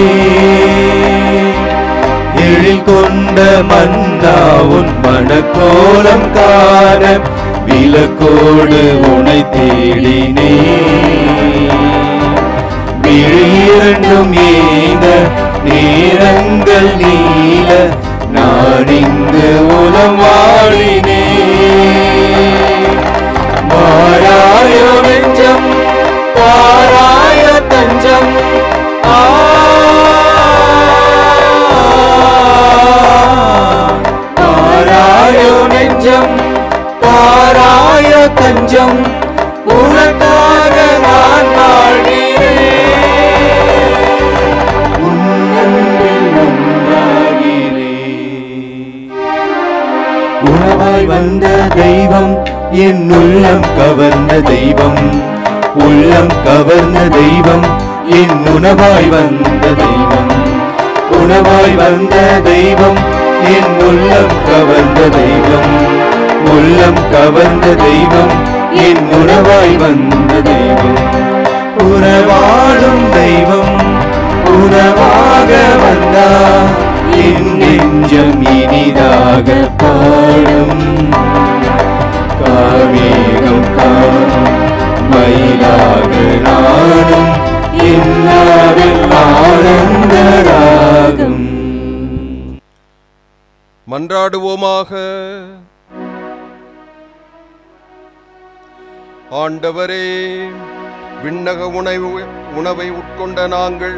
எழில் கொண்ட மன்னா உன் மனக்கோலம் காண விலக்கோடு உனை தேடினே. விழிரண்டும் ஏங்க நேரங்கள் நீல நான் இங்கு உலமாடினே. மாறாய நெஞ்சம் பாராய தஞ்சம் பாராய நெஞ்சம் பாராய தஞ்சம் உனக்காக நான் வாழ்கிறேன். உன்னன்பில் ஒன்றாகிறேன். உணவாய் வந்த தெய்வம் என் உள்ளம் கவர்ந்த தெய்வம். உள்ளம் கவர்ந்த தெய்வம் என் உணவாய் வந்த தெய்வம். உணவாய் வந்த தெய்வம் என் உள்ளம் கவர்ந்த தெய்வம். உள்ளம் கவர்ந்த தெய்வம் என் உணவாய் வந்த தெய்வம். உறவாடும் தெய்வம் உணவாக வந்தா என் நெஞ்சம் இனிதாக பாடும். காவேகம் காணும் மயிலாக நானும் இன்னாவில் ஆனந்த ராகம். மன்றாடுவோமாக. ஆண்டவரே, விண்ணக உணவை உட்கொண்ட நாங்கள்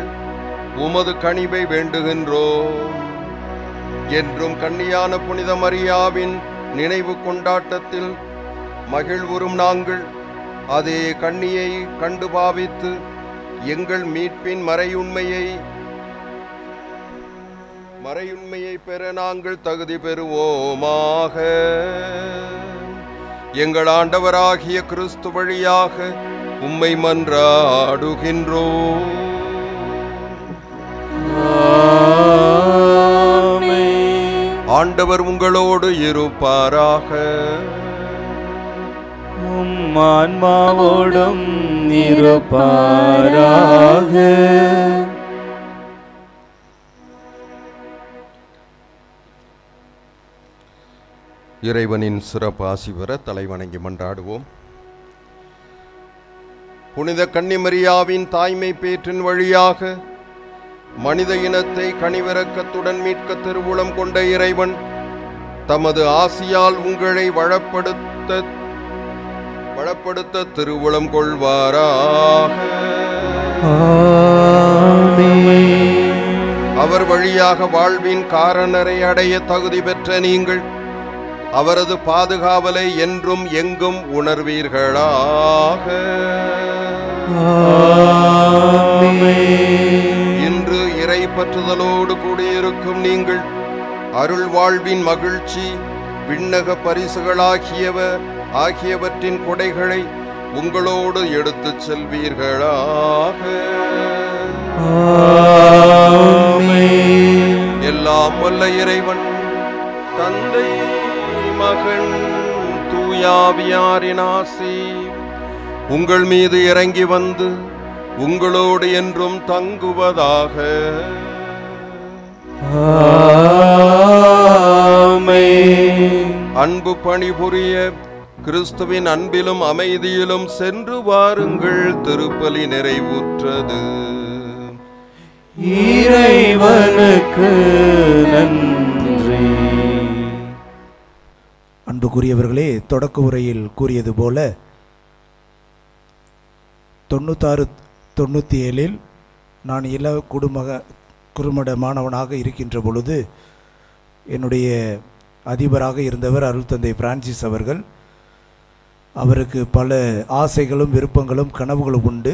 உமது கனிவை வேண்டுகின்றோம். என்றும் கன்னியான புனித மரியாவின் நினைவு கொண்டாட்டத்தில் மகிழ்வுறும் நாங்கள் அதே கன்னியை கண்டு பாவித்து எங்கள் மீட்பின் மறையுண்மையை பெற நாங்கள் தகுதி பெறுவோமாக. எங்கள் ஆண்டவராகிய கிறிஸ்து வழியாக உம்மை மன்றாடுகின்றோம். ஆண்டவர் உங்களோடு இருப்பாராக. ஆன்மாவோடும் இருப்பாராக. இறைவனின் சிறப்பு ஆசி பெற தலைவணங்கி மன்றாடுவோம். புனித கன்னிமரியாவின் தாய்மை பேற்றின் வழியாக மனித இனத்தை கனிவிரக்கத்துடன் மீட்க திருவுளம் கொண்ட இறைவன் தமது ஆசியால் உங்களை வளப்படுத்த திருவுளம் கொள்வாராக. அவர் வழியாக வாழ்வின் காரணரை அடைய தகுதி பெற்ற நீங்கள் அவரது பாதுகாவலை என்றும் எங்கும் உணர்வீர்களாக. இன்று இறை பற்றுதலோடு கூடியிருக்கும் நீங்கள் அருள் வாழ்வின் மகிழ்ச்சி விண்ணக பரிசுகளாகியவற்றின் கொடைகளை உங்களோடு எடுத்துச் செல்வீர்களாக. எல்லாம் வல்ல இறைவன் தந்தை மகன் தூயாவியாரின் ஆசி உங்கள் மீது இறங்கி வந்து உங்களோடு என்றும் தங்குவதாக. அன்பு பணிபுரிய கிறிஸ்துவின் அன்பிலும் அமைதியிலும் சென்று வாருங்கள். திருப்பலி நிறைவுற்றது. இறைவனுக்கு நன்றி. அன்புக்குரியவர்களே, தொடக்க உரையில் கூறியது போல 96-97 நான் குறுமட மாணவனாக இருக்கின்ற பொழுது என்னுடைய அதிபராக இருந்தவர் அருள் தந்தை பிரான்சிஸ் அவர்கள். அவருக்கு பல ஆசைகளும் விருப்பங்களும் கனவுகளும் உண்டு.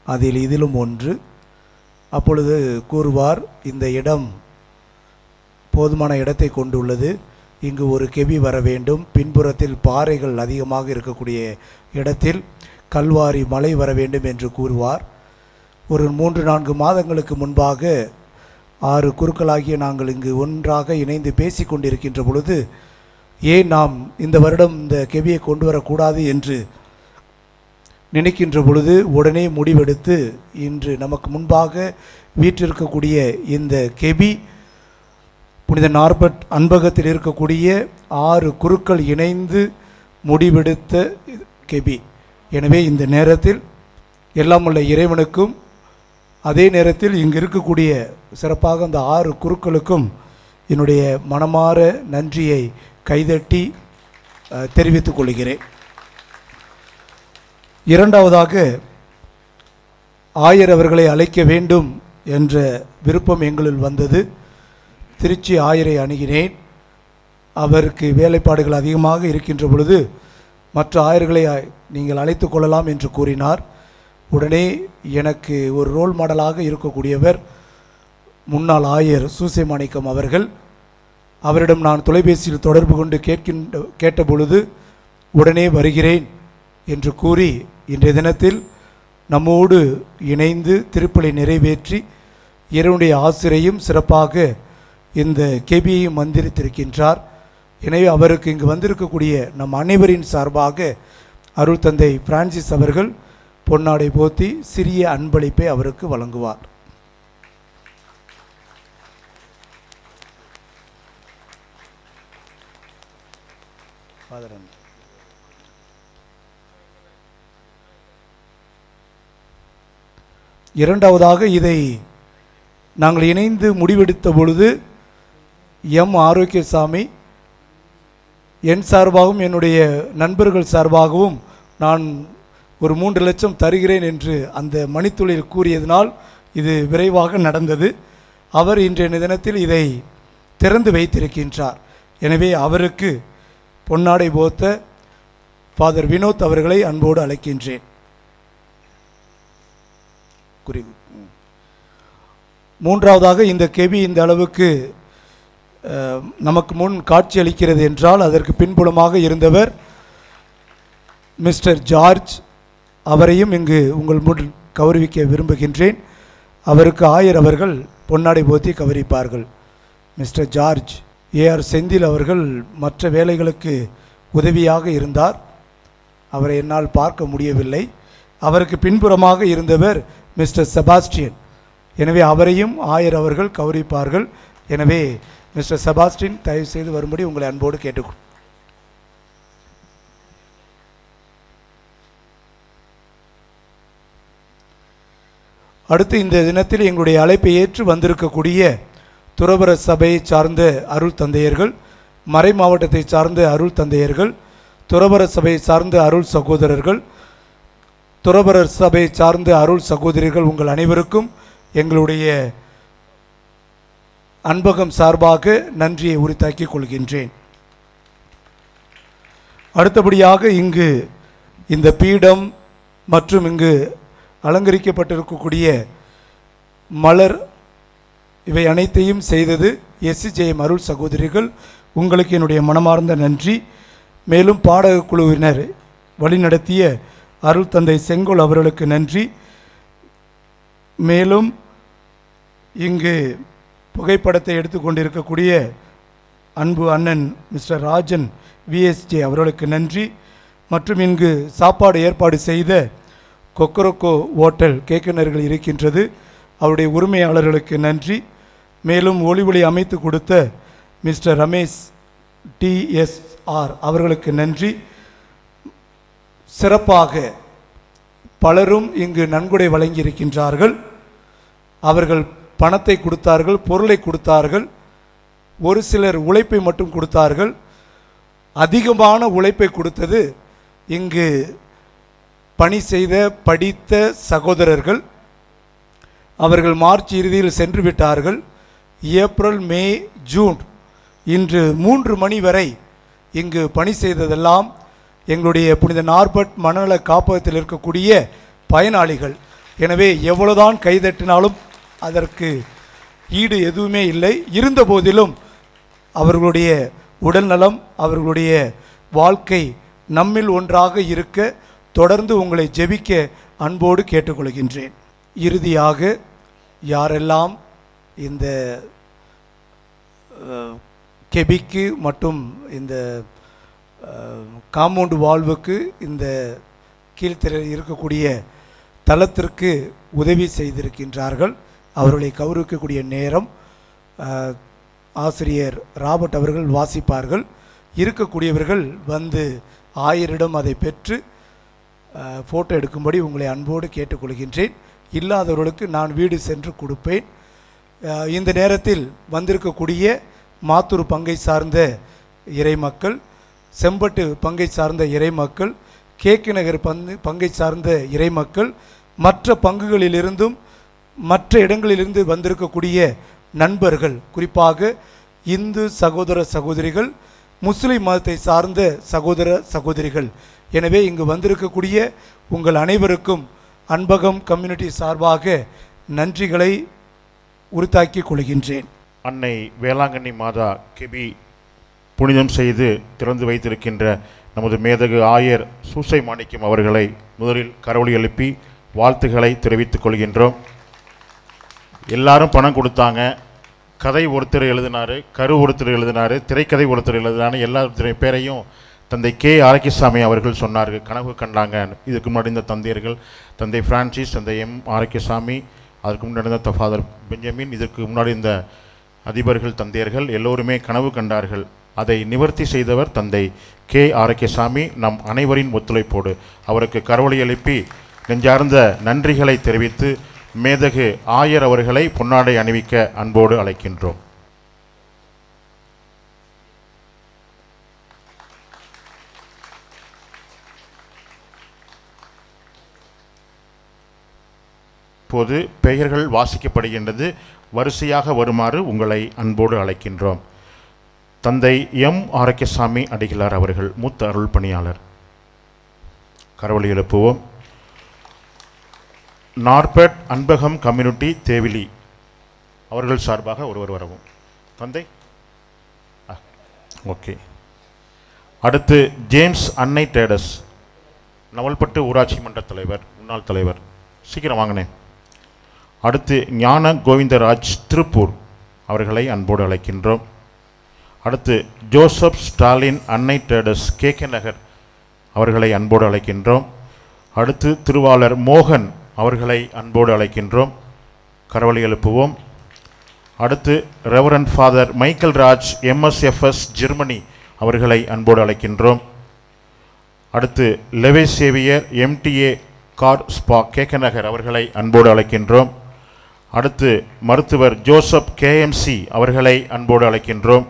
அதில் இதிலும் ஒன்று. அப்பொழுது கூறுவார், இந்த இடம் போதுமான இடத்தை கொண்டுள்ளது, இங்கு ஒரு கெவி வர வேண்டும், பின்புறத்தில் பாறைகள் அதிகமாக இருக்கக்கூடிய இடத்தில் கல்வாரி மலை வர வேண்டும் என்று கூறுவார். ஒரு 3-4 மாதங்களுக்கு முன்பாக 6 குருக்களாகிய நாங்கள் இங்கு ஒன்றாக இணைந்து பேசி கொண்டிருக்கின்ற பொழுது, ஏன் நாம் இந்த வருடம் இந்த கெபியை கொண்டு வரக்கூடாது என்று நினைக்கின்ற பொழுது உடனே முடிவெடுத்து இன்று நமக்கு முன்பாக வீற்றிருக்கக்கூடிய இந்த கெபி புனித நார்பர்ட் அன்பகத்தில் இருக்கக்கூடிய 6 குருக்கள் இணைந்து முடிவெடுத்த கெபி. எனவே இந்த நேரத்தில் எல்லாம் உள்ள இறைவனுக்கும் அதே நேரத்தில் இங்கு இருக்கக்கூடிய சிறப்பாக அந்த 6 குருக்களுக்கும் என்னுடைய மனமார நன்றியை கைதட்டி தெரிவித்துக் கொள்கிறேன். இரண்டாவதாக ஆயர் அவர்களை அழைக்க வேண்டும் என்ற விருப்பம் எங்களுள் வந்தது. திருச்சி ஆயரை அணுகினேன். அவருக்கு வேலைப்பாடுகள் அதிகமாக இருக்கின்ற பொழுது மற்ற ஆயர்களை நீங்கள் அழைத்து கொள்ளலாம் என்று கூறினார். உடனே எனக்கு ஒரு ரோல் மாடலாக இருக்கக்கூடியவர் முன்னாள் ஆயர் சூசை மாணிக்கம் அவர்கள். அவரிடம் நான் தொலைபேசியில் தொடர்பு கொண்டு கேட்ட பொழுது உடனே வருகிறேன் என்று கூறி இன்றைய தினத்தில் நம்மோடு இணைந்து திருப்பலி நிறைவேற்றி இறைவனுடைய ஆசிரையும் சிறப்பாக இந்த கெபியையும் மந்திரித்திருக்கின்றார். எனவே அவருக்கு இங்கு வந்திருக்கக்கூடிய நம் அனைவரின் சார்பாக அருள் தந்தை பிரான்சிஸ் அவர்கள் பொன்னாடை போத்தி சிறிய அன்பளிப்பை அவருக்கு வழங்குவார். இரண்டாவதாக இதை நாங்கள் இணைந்து முடிவெடுத்த பொழுது எம் ஆரோக்கியசாமி என் சார்பாகவும் என்னுடைய நண்பர்கள் சார்பாகவும் நான் ஒரு 3 லட்சம் தருகிறேன் என்று அந்த மணித்துளியில் கூறியதனால் இது விரைவாக நடந்தது. அவர் இன்றைய தினத்தில் இதை திறந்து வைத்திருக்கின்றார். எனவே அவருக்கு பொன்னாடை போத்த ஃபாதர் வினோத் அவர்களை அன்போடு அழைக்கின்றேன். மூன்றாவதாக இந்த கெபி இந்த அளவுக்கு நமக்கு முன் காட்சி அளிக்கிறது என்றால் அதற்கு பின்புலமாக இருந்தவர் மிஸ்டர் ஜார்ஜ். அவரையும் இங்கு உங்கள் முன் கௌரவிக்க விரும்புகின்றேன். அவருக்கு ஆயர் அவர்கள் பொன்னாடை போத்தி கௌரவிப்பார்கள். Mister George. ஏஆர் செந்தில் அவர்கள் மற்ற வேலைகளுக்கு உதவியாக இருந்தார். அவரை என்னால் பார்க்க முடியவில்லை. அவருக்கு பின்புறமாக இருந்தவர் மிஸ்டர் செபாஸ்டியன். எனவே அவரையும் ஆயர் அவர்கள் கௌரவிப்பார்கள். எனவே மிஸ்டர் செபாஸ்டின் தயவு செய்து வரும்படி உங்களை அன்போடு கேட்டுக்கொள். அடுத்து இந்த தினத்தில் எங்களுடைய அழைப்பை ஏற்று வந்திருக்கக்கூடிய துறவர சபையை சார்ந்த அருள் தந்தையர்கள், மறை மாவட்டத்தை சார்ந்த அருள் தந்தையர்கள், துறவர சபையை சார்ந்த அருள் சகோதரர்கள், துறவரர் சபையை சார்ந்த அருள் சகோதரிகள், உங்கள் அனைவருக்கும் எங்களுடைய அன்பகம் சார்பாக நன்றியை உரித்தாக்கிக் கொள்கின்றேன். அடுத்தபடியாக இங்கு இந்த பீடம் மற்றும் இங்கு அலங்கரிக்கப்பட்டிருக்கக்கூடிய மலர் இவை அனைத்தையும் செய்தது எஸ்ஜேஎம் அருள் சகோதரிகள். உங்களுக்கு என்னுடைய மனமார்ந்த நன்றி. மேலும் பாடக குழுவினர் வழிநடத்திய அருள் தந்தை செங்கோல் அவர்களுக்கு நன்றி. மேலும் இங்கு புகைப்படத்தை எடுத்துக்கொண்டிருக்கக்கூடிய அன்பு அண்ணன் மிஸ்டர் ராஜன் விஎஸ்ஜே அவர்களுக்கு நன்றி. மற்றும் இங்கு சாப்பாடு ஏற்பாடு செய்த கொக்கரக்கோ ஹோட்டல் கேக்கினர்கள் இருக்கின்றது, அவருடைய உரிமையாளர்களுக்கு நன்றி. மேலும் ஒளி அமைத்து கொடுத்த மிஸ்டர் ரமேஷ் டிஎஸ்ஆர் அவர்களுக்கு நன்றி. சிறப்பாக பலரும் இங்கு நன்கொடை வழங்கியிருக்கின்றார்கள். அவர்கள் பணத்தை கொடுத்தார்கள், பொருளை கொடுத்தார்கள், ஒரு சிலர் உழைப்பை மட்டும் கொடுத்தார்கள். அதிகமான உழைப்பை கொடுத்தது இங்கு பணி செய்த படித்த சகோதரர்கள். அவர்கள் மார்ச் இறுதியில் சென்று விட்டார்கள். ஏப்ரல், மே, ஜூன் இன்று 3 மணி வரை இங்கு பணி செய்ததெல்லாம் எங்களுடைய புனித நார்பர்ட் மனநல காப்பகத்தில் இருக்கக்கூடிய பயனாளிகள். எனவே எவ்வளவுதான் கைதட்டினாலும் அதற்கு ஈடு எதுவுமே இல்லை. இருந்த போதிலும் அவர்களுடைய உடல்நலம், அவர்களுடைய வாழ்க்கை நம்மில் ஒன்றாக இருக்க தொடர்ந்து உங்களை ஜெபிக்க அன்போடு கேட்டுக்கொள்கின்றேன். இறுதியாக யாரெல்லாம் இந்த கெபிக்கு மற்றும் இந்த காம்பவுண்டு வாழ்வுக்கு இந்த கீழ்த்திரையில் இருக்கக்கூடிய தளத்திற்கு உதவி செய்திருக்கின்றார்கள். அவர்களை கௌரவிக்கக்கூடிய நேரம் ஆசிரியர் ராபர்ட் அவர்கள் வாசிப்பார்கள். இருக்கக்கூடியவர்கள் வந்து ஆயரிடம் அதை பெற்று ஃபோட்டோ எடுக்கும்படி உங்களை அன்போடு கேட்டுக்கொள்கின்றேன். இல்லாதவர்களுக்கு நான் வீடு சென்று கொடுப்பேன். இந்த நேரத்தில் வந்திருக்கக்கூடிய மாத்தூர் பங்கை சார்ந்த இறைமக்கள், செம்பட்டு பங்கை சார்ந்த இறைமக்கள், கேக்கு நகர் பங்கை சார்ந்த இறைமக்கள், மற்ற பங்குகளிலிருந்தும் மற்ற இடங்களிலிருந்து வந்திருக்கக்கூடிய நண்பர்கள், குறிப்பாக இந்து சகோதர சகோதரிகள், முஸ்லிம் மதத்தை சார்ந்த சகோதர சகோதரிகள், எனவே இங்கு வந்திருக்கக்கூடிய உங்கள் அனைவருக்கும் அன்பகம் கம்யூனிட்டி சார்பாக நன்றிகளை உரித்தாக்கிக் கொள்கின்றேன். அன்னை வேளாங்கண்ணி மாதா கெபி புனிதம் செய்து திறந்து வைத்திருக்கின்ற நமது மேதகு ஆயர் சூசை மாணிக்கம் அவர்களை முதலில் கரவொலி எழுப்பி வாழ்த்துக்களை தெரிவித்துக் கொள்கின்றோம். எல்லாரும் பணம் கொடுத்தாங்க. கதை ஒருத்தர் எழுதினார், கரு ஒருத்தர் எழுதினார், திரைக்கதை ஒருத்தர் எழுதினார். எல்லா பேரையும் தந்தை கே ஆரோக்கியசாமி அவர்கள் சொன்னார்கள், கனவு கண்டாங்க. இதுக்கு முன்னாடி இந்த தந்தையர்கள், தந்தை பிரான்சிஸ், தந்தை எம் ஆரோக்கியசாமி, அதற்கு முன்னாடி இருந்த ஃபாதர் பெஞ்சமின், இதற்கு முன்னாடி இந்த அதிபர்கள் தந்தையர்கள் எல்லோருமே கனவு கண்டார்கள். அதை நிவர்த்தி செய்தவர் தந்தை கே ஆரோக்கியசாமி. நம் அனைவரின் ஒத்துழைப்போடு அவருக்கு கரவொலி எழுப்பி நெஞ்சார்ந்த நன்றிகளை தெரிவித்து மேதகு ஆயர் அவர்களை பொன்னாடை அணிவிக்க அன்போடு அழைக்கின்றோம். இப்போது பெயர்கள் வாசிக்கப்படுகின்றது. வரிசையாக வருமாறு உங்களை அன்போடு அழைக்கின்றோம். தந்தை எம் ஆரோக்கியசாமி அடிகளார் அவர்கள், மூத்த அருள் பணியாளர். கரவொலி எழுப்புவோம். நார்பெட் அன்பகம் கம்யூனிட்டி தேவிலி அவர்கள் சார்பாக ஒருவர் வரவும். தந்தை ஓகே. அடுத்து ஜேம்ஸ் அன்னை டேடஸ், நவல்பட்டு ஊராட்சி மன்ற தலைவர், முன்னாள் தலைவர். சீக்கிரம் வாங்கினேன். அடுத்து ஞான கோவிந்தராஜ் திருப்பூர் அவர்களை அன்போடு அழைக்கின்றோம். அடுத்து ஜோசப் ஸ்டாலின் அன்னை டேடஸ் கேகே நகர் அவர்களை அன்போடு அழைக்கின்றோம். அடுத்து திருவாளர் மோகன் அவர்களை அன்போடு அழைக்கின்றோம். கரவொலி எழுப்புவோம். அடுத்து Reverend Father Michael Raj MSFS Germany அவர்களை அன்போடு அழைக்கின்றோம். அடுத்து லெவே சேவியர் எம்டிஏ கார் ஸ்பா கேகே நகர் அவர்களை அன்போடு அழைக்கின்றோம். அடுத்து மருத்துவர் ஜோசப் கேஎம்சி அவர்களை அன்போடு அழைக்கின்றோம்.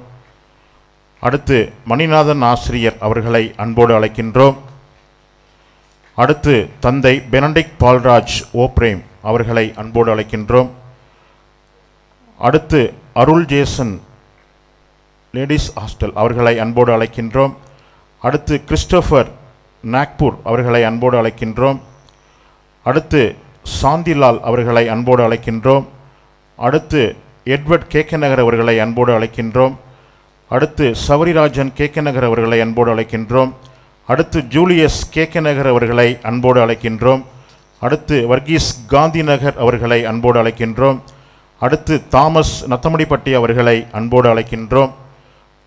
அடுத்து மணிநாதன் ஆசிரியர் அவர்களை அன்போடு அழைக்கின்றோம். அடுத்து தந்தை பெனடிக் பால்ராஜ் ஓப்ரேம் அவர்களை அன்போடு அழைக்கின்றோம். அடுத்து அருள் ஜேசன் லேடிஸ் ஹாஸ்டல் அவர்களை அன்போடு அழைக்கின்றோம். அடுத்து கிறிஸ்டோபர் நாக்பூர் அவர்களை அன்போடு அழைக்கின்றோம். அடுத்து சாந்திலால் அவர்களை அன்போடு அழைக்கின்றோம். அடுத்து எட்வர்ட் கேகே நகர் அவர்களை அன்போடு அழைக்கின்றோம். அடுத்து சவரிராஜன் கேகே நகர் அவர்களை அன்போடு அழைக்கின்றோம். அடுத்து ஜூலியஸ் கேகே நகர் அவர்களை அன்போடு அழைக்கின்றோம். அடுத்து வர்கீஸ் காந்தி நகர் அவர்களை அன்போடு அழைக்கின்றோம். அடுத்து தாமஸ் நத்தமடிப்பட்டி அவர்களை அன்போடு அழைக்கின்றோம்.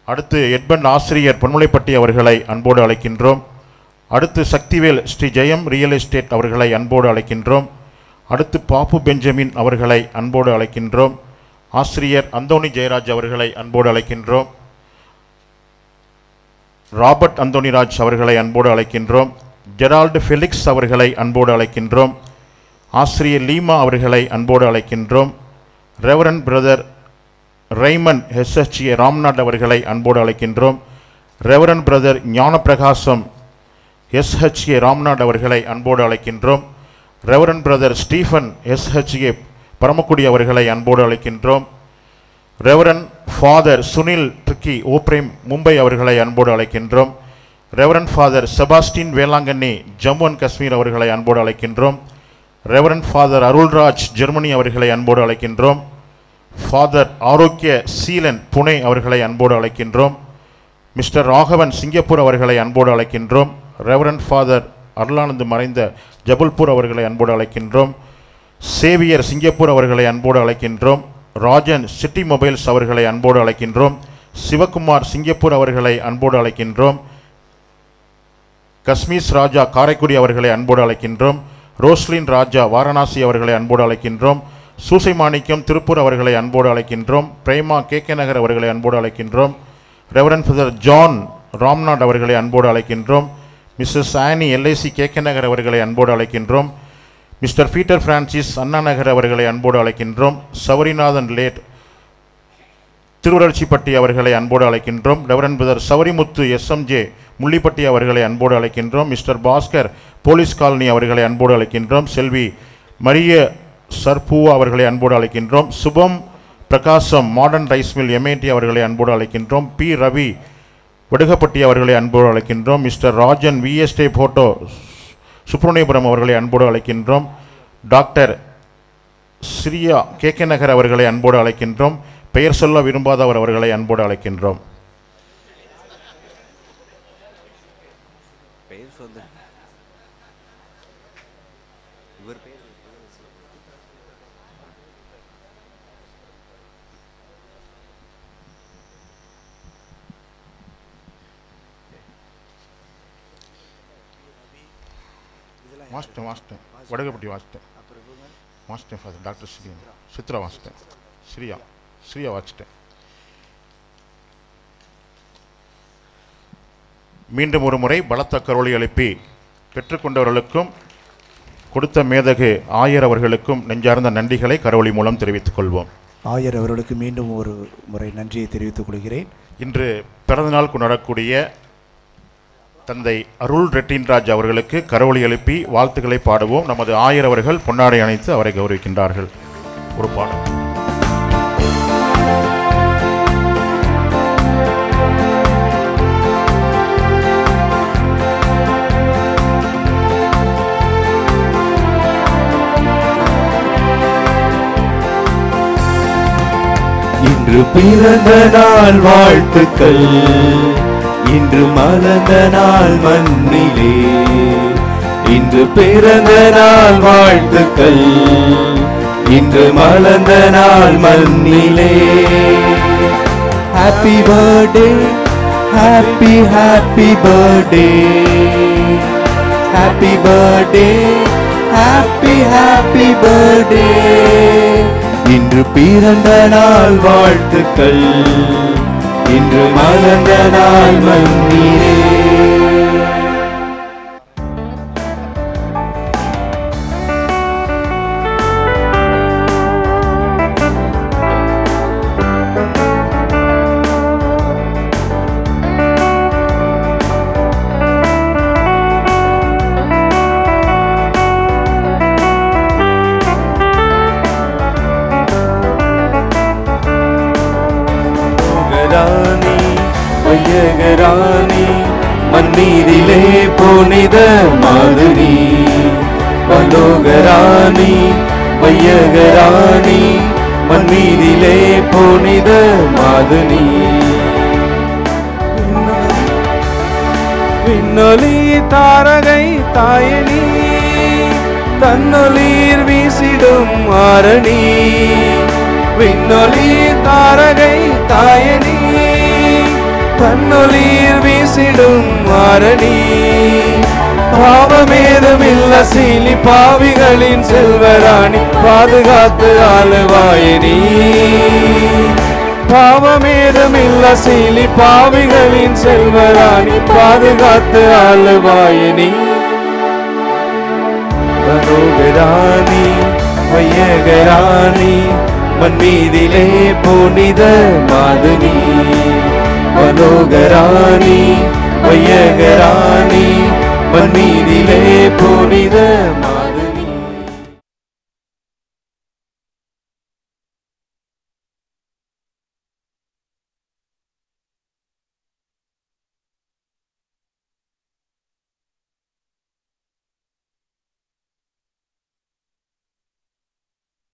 அடுத்து எட்மண்ட் ஆசிரியர் பொன்முலைப்பட்டி அவர்களை அன்போடு அழைக்கின்றோம். அடுத்து சக்திவேல் ஸ்ரீ ஜெயம் ரியல் எஸ்டேட் அவர்களை அன்போடு அழைக்கின்றோம். அடுத்து பாப்பு பெஞ்சமின் அவர்களை அன்போடு அழைக்கின்றோம். ஆசிரியர் அந்தோணி ஜெயராஜ் அவர்களை அன்போடு அழைக்கின்றோம். ராபர்ட் அந்தோனிராஜ் அவர்களை அன்போடு அழைக்கின்றோம். ஜெரால்டு ஃபெலிக்ஸ் அவர்களை அன்போடு அழைக்கின்றோம். ஆசிரியர் லீமா அவர்களை அன்போடு அழைக்கின்றோம். Reverend Brother Raymond SHA Ramnath அவர்களை அன்போடு அழைக்கின்றோம். Reverend Brother Gnanaprakasam SHA Ramnath அவர்களை அன்போடு அழைக்கின்றோம். Reverend Brother Stephen SHA Paramakudi அவர்களை அன்போடு அழைக்கின்றோம். Reverend Father Sunil Tirkey OPraem Mumbai அவர்களை அன்போடு அழைக்கின்றோம். Reverend Father Sebastian Velankanni Jammu and Kashmir அவர்களை அன்போடு அழைக்கின்றோம். ரெவரண்ட் ஃபாதர் அருள்ராஜ் ஜெர்மனி அவர்களை அன்போடு அழைக்கின்றோம். ஃபாதர் ஆரோக்கிய சீலன் புனே அவர்களை அன்போடு அழைக்கின்றோம். மிஸ்டர் ராகவன் சிங்கப்பூர் அவர்களை அன்போடு அழைக்கின்றோம். ரெவரண்ட் ஃபாதர் அருளானந்து மறைந்த ஜபல்பூர் அவர்களை அன்போடு அழைக்கின்றோம். சேவியர் சிங்கப்பூர் அவர்களை அன்போடு அழைக்கின்றோம். ராஜன் சிட்டி மொபைல்ஸ் அவர்களை அன்போடு அழைக்கின்றோம். சிவகுமார் சிங்கப்பூர் அவர்களை அன்போடு அழைக்கின்றோம். கஸ்மீஸ் ராஜா காரைக்குடி அவர்களை அன்போடு அழைக்கின்றோம். ரோஸ்லின் ராஜா வாரணாசி அவர்களை அன்போடு அழைக்கின்றோம். சூசை மாணிக்கம் திருப்பூர் அவர்களை அன்போடு அழைக்கின்றோம். பிரேமா கேகே நகர் அவர்களை அன்போடு அழைக்கின்றோம். ரெவரன் ஃபாதர் ஜான் ராம்நாத் அவர்களை அன்போடு அழைக்கின்றோம். மிஸ்ஸஸ் ஆனி எல்ஐசி கேகே நகர் அவர்களை அன்போடு அழைக்கின்றோம். Mister Peter Francis Anna Nagar அவர்களை அன்போடு அழைக்கின்றோம். சவரிநாதன் லேட் திருவரட்சிப்பட்டி அவர்களை அன்போடு அழைக்கின்றோம். Reverend brother Savarimuthu SMJ Mullipatti அவர்களை அன்போடு அழைக்கின்றோம். மிஸ்டர் பாஸ்கர் போலீஸ் காலனி அவர்களை அன்போடு அழைக்கின்றோம். செல்வி மரிய சர்பூவா அவர்களை அன்போடு அழைக்கின்றோம். சுபம் பிரகாசம் மாடர்ன் ரைஸ் மில் எம்ஏடி அவர்களை அன்போடு அழைக்கின்றோம். பி ரவி வடுகப்பட்டி அவர்களை அன்போடு அழைக்கின்றோம். மிஸ்டர் ராஜன் விஎஸ்டே போட்டோ சுப்ரமணியபுரம் அவர்களை அன்போடு அழைக்கின்றோம். டாக்டர் ஸ்ரீயா கேகே நகர் அவர்களை அன்போடு அழைக்கின்றோம். பெயர் சொல்ல விரும்பாதவர் அவர்களை அன்போடு அழைக்கின்றோம். வாசிட்டேன் வடுகப்பட்டி வாசிட்டேன் ஃபாதர் டாக்டர் சித்ரா வாசிட்டேன். ஸ்ரீயா வாசிட்டேன். மீண்டும் ஒரு முறை பலத்த கரோலி எழுப்பி பெற்றுக்கொண்டவர்களுக்கும் கொடுத்த மேதகு ஆயர் அவர்களுக்கும் நெஞ்சார்ந்த நன்றிகளை கரோலி மூலம் தெரிவித்துக் கொள்வோம். ஆயர் அவர்களுக்கு மீண்டும் ஒரு முறை நன்றியை தெரிவித்துக் கொள்கிறேன். இன்று பிறந்தநாள் கொண்டாடக்கூடிய தந்தை அருள் ரெட்டின்ராஜ் அவர்களுக்கு கரோலி எழுப்பி வாழ்த்துக்களை பாடுவோம். நமது ஆயர் அவர்கள் பொன்னாடை அணைத்து அவரை கௌரவிக்கின்றார்கள். ஒரு பாடல். இன்று பிறந்த நாள் வாழ்த்துக்கள், இன்று மலர்ந்த நாள் மண்ணிலே. இன்று பிறந்த நாள் வாழ்த்துக்கள், இன்று மலர்ந்த நாள் மண்ணிலே. Happy birthday, happy happy birthday, happy birthday, happy happy birthday. இன்று பிறந்த நாள் வாழ்த்துக்கள், இன்று மலர்ந்த நாள் மண்ணிலே. வையகராணி மண்ணீரிலே புனித மாதிரி. பலோகராணி வையகராணி மண்ணீரிலே புனித மாதிரி. விண்ணொலி தாரகை தாயனி, தன்னொலீர் வீசிடும் ஆரணி. விண்ணொலி தாரகை தாயனி, தன்னொலீர் வீசிடும் ஆரணி. பாவமேதுமில்ல சீலி பாவிகளின் செல்வராணி, பாதுகாத்து ஆளுவாயினி. பாவமேதுமில்ல சீலி பாவிகளின் செல்வராணி, பாதுகாத்து ஆளுவாயினி. பரோகராணி வையகராணி மண்மீதிலே புனித மாதிரி. பலோகராணி வையகராணி மண்மீதிலே